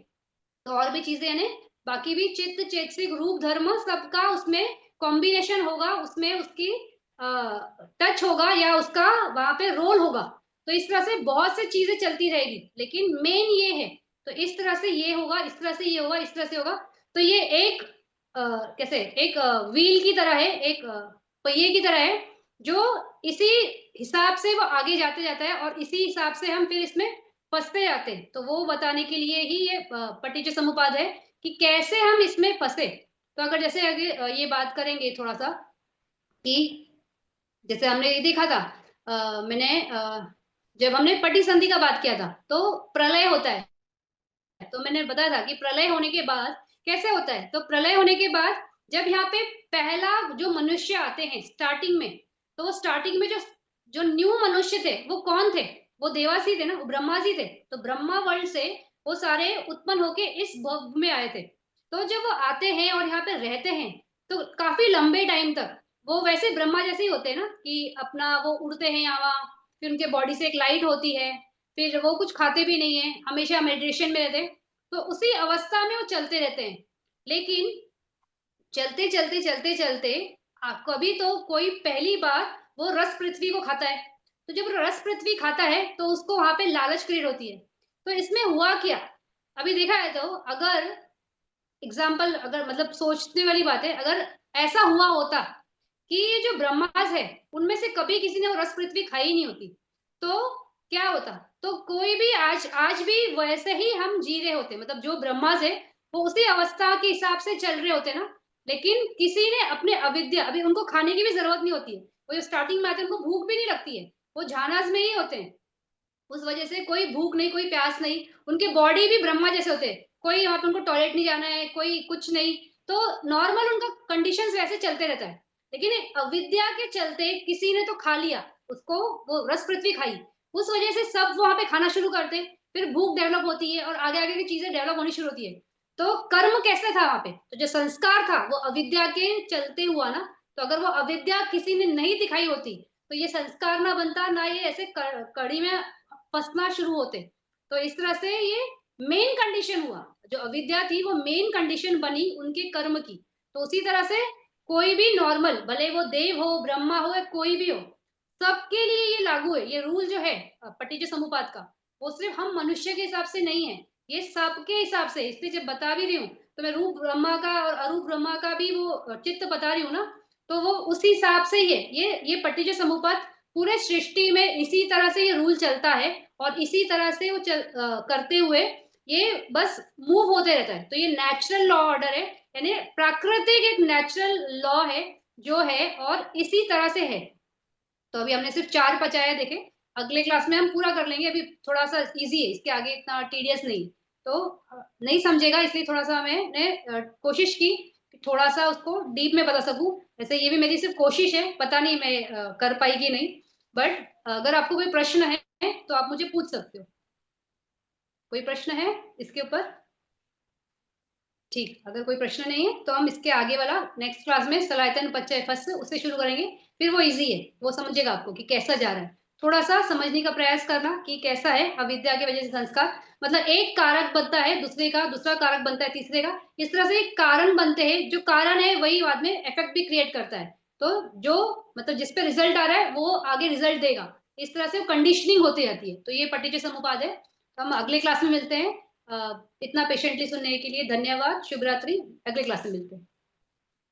तो और भी चीजें यानी बाकी भी चित्त चैतसिक रूप धर्म सबका उसमें कॉम्बिनेशन होगा, उसमें उसकी टच होगा या उसका वहां पे रोल होगा। तो इस तरह से बहुत से चीजें चलती रहेगी, लेकिन मेन ये है। तो इस तरह से ये होगा, इस तरह से ये होगा, इस तरह से होगा। तो ये एक कैसे एक व्हील की तरह है, एक पहिए की तरह है, जो इसी हिसाब से वो आगे जाते जाता है और इसी हिसाब से हम फिर इसमें फंसते जाते हैं। तो वो बताने के लिए ही ये पटीच समुपाद है कि कैसे हम इसमें फंसे। तो अगर जैसे आगे ये बात करेंगे थोड़ा सा कि जैसे हमने ये देखा था, मैंने जब हमने पटी संधि का बात किया था तो प्रलय होता है, तो मैंने बताया था कि प्रलय होने के बाद कैसे होता है। तो प्रलय होने के बाद जब यहाँ पे पहला जो मनुष्य आते हैं स्टार्टिंग में, तो वो स्टार्टिंग में जो जो न्यू मनुष्य थे वो कौन थे, वो देवासी थे ना, वो ब्रह्मा जी थे। तो ब्रह्मा वर्ल्ड से वो सारे उत्पन्न होके इस भव में आए थे। तो जब वो आते हैं और यहाँ पे रहते हैं तो काफी लंबे टाइम तक वो वैसे ब्रह्मा जैसे ही होते हैं ना, कि अपना वो उड़ते हैं यहाँ वहाँ, फिर उनके बॉडी से एक लाइट होती है, फिर वो कुछ खाते भी नहीं है, हमेशा मेडिटेशन में रहते हैं। तो उसी अवस्था में वो चलते रहते हैं। लेकिन चलते चलते चलते चलते कभी तो कोई पहली बार वो रस पृथ्वी को खाता है। तो जब रस पृथ्वी खाता है तो उसको वहां पे लालच क्रिएट होती है। तो इसमें हुआ क्या, अभी देखा है तो अगर एग्जाम्पल, अगर मतलब सोचने वाली बात है, अगर ऐसा हुआ होता कि ये जो ब्रह्मास है उनमें से कभी किसी ने वो रस पृथ्वी खाई ही नहीं होती, तो क्या होता? तो कोई भी आज आज भी वैसे ही हम जी रहे होते, मतलब जो ब्रह्मास है वो उसी अवस्था के हिसाब से चल रहे होते ना, लेकिन किसी ने अपने अविद्या, अभी उनको खाने की भी जरूरत नहीं होती है, वो जो स्टार्टिंग में आते हैं उनको भूख भी नहीं लगती है, वो झानास में ही होते हैं, उस वजह से कोई भूख नहीं, कोई प्यास नहीं, उनके बॉडी भी ब्रह्मा जैसे होते हैं, कोई वहां पे उनको टॉयलेट नहीं जाना है, कोई कुछ नहीं, तो नॉर्मल उनका कंडीशंस वैसे चलते रहता है। लेकिन एक अविद्या के चलते किसी ने तो खा लिया उसको, वो रस पृथ्वी खाई, उस वजह से सब वहां पे खाना शुरू करते हैं, फिर भूख डेवलप होती है और आगे आगे की चीजें डेवलप होनी शुरू होती है। तो कर्म कैसे था वहां पे? तो जो संस्कार था वो अविद्या के चलते हुआ ना, तो अगर वो अविद्या किसी ने नहीं दिखाई होती तो ये संस्कार ना बनता, ना ये ऐसे कड़ी में फंसना शुरू होते। तो इस तरह से ये मेन कंडीशन हुआ, जो अविद्या थी वो मेन कंडीशन बनी उनके कर्म की। तो उसी तरह से कोई भी नॉर्मल, भले वो देव हो, ब्रह्मा हो या कोई भी हो, सबके लिए ये लागू है, ये रूल जो है पटिज समुपात का, वो सिर्फ हम मनुष्य के हिसाब से नहीं है, ये सबके हिसाब से। इसलिए जब बता भी रही हूँ तो मैं रूप ब्रह्मा का और अरूप ब्रह्मा का भी वो चित्त बता रही हूँ ना, तो वो उसी हिसाब से ही है। ये पटिज समुपात पूरे सृष्टि में इसी तरह से ये रूल चलता है, और इसी तरह से वो करते हुए ये बस मूव होते रहता है। तो ये नेचुरल लॉ ऑर्डर है, यानी प्राकृतिक एक नेचुरल लॉ है जो है, और इसी तरह से है। तो अभी हमने सिर्फ 4 पचाया देखे, अगले क्लास में हम पूरा कर लेंगे, अभी थोड़ा सा इजी है, इसके आगे इतना टीडियस नहीं, तो नहीं समझेगा, इसलिए थोड़ा सा मैंने कोशिश की कि थोड़ा सा उसको डीप में बता सकूं। वैसे ये भी मेरी सिर्फ कोशिश है, पता नहीं मैं कर पाई कि नहीं, बट अगर आपको कोई प्रश्न है तो आप मुझे पूछ सकते हो। कोई प्रश्न है इसके ऊपर? ठीक, अगर कोई प्रश्न नहीं है तो हम इसके आगे वाला नेक्स्ट क्लास में सलायतन पच्चय फस्य उससे शुरू करेंगे। फिर वो इजी है, वो समझेगा आपको कि कैसा जा रहा है, थोड़ा सा समझने का प्रयास करना कि कैसा है अविद्या की वजह से संस्कार, मतलब एक कारक बनता है दूसरे का, दूसरा कारक बनता है तीसरे का, इस तरह से एक कारण बनते हैं, जो कारण है वही बाद में इफेक्ट भी क्रिएट करता है। तो जो मतलब जिस पे रिजल्ट आ रहा है वो आगे रिजल्ट देगा, इस तरह से कंडीशनिंग होती रहती है। तो ये पटिज समुपाद है। तो हम अगले क्लास में मिलते हैं। इतना पेशेंटली सुनने के लिए धन्यवाद। शुभ रात्रि। अगले क्लास में मिलते हैं।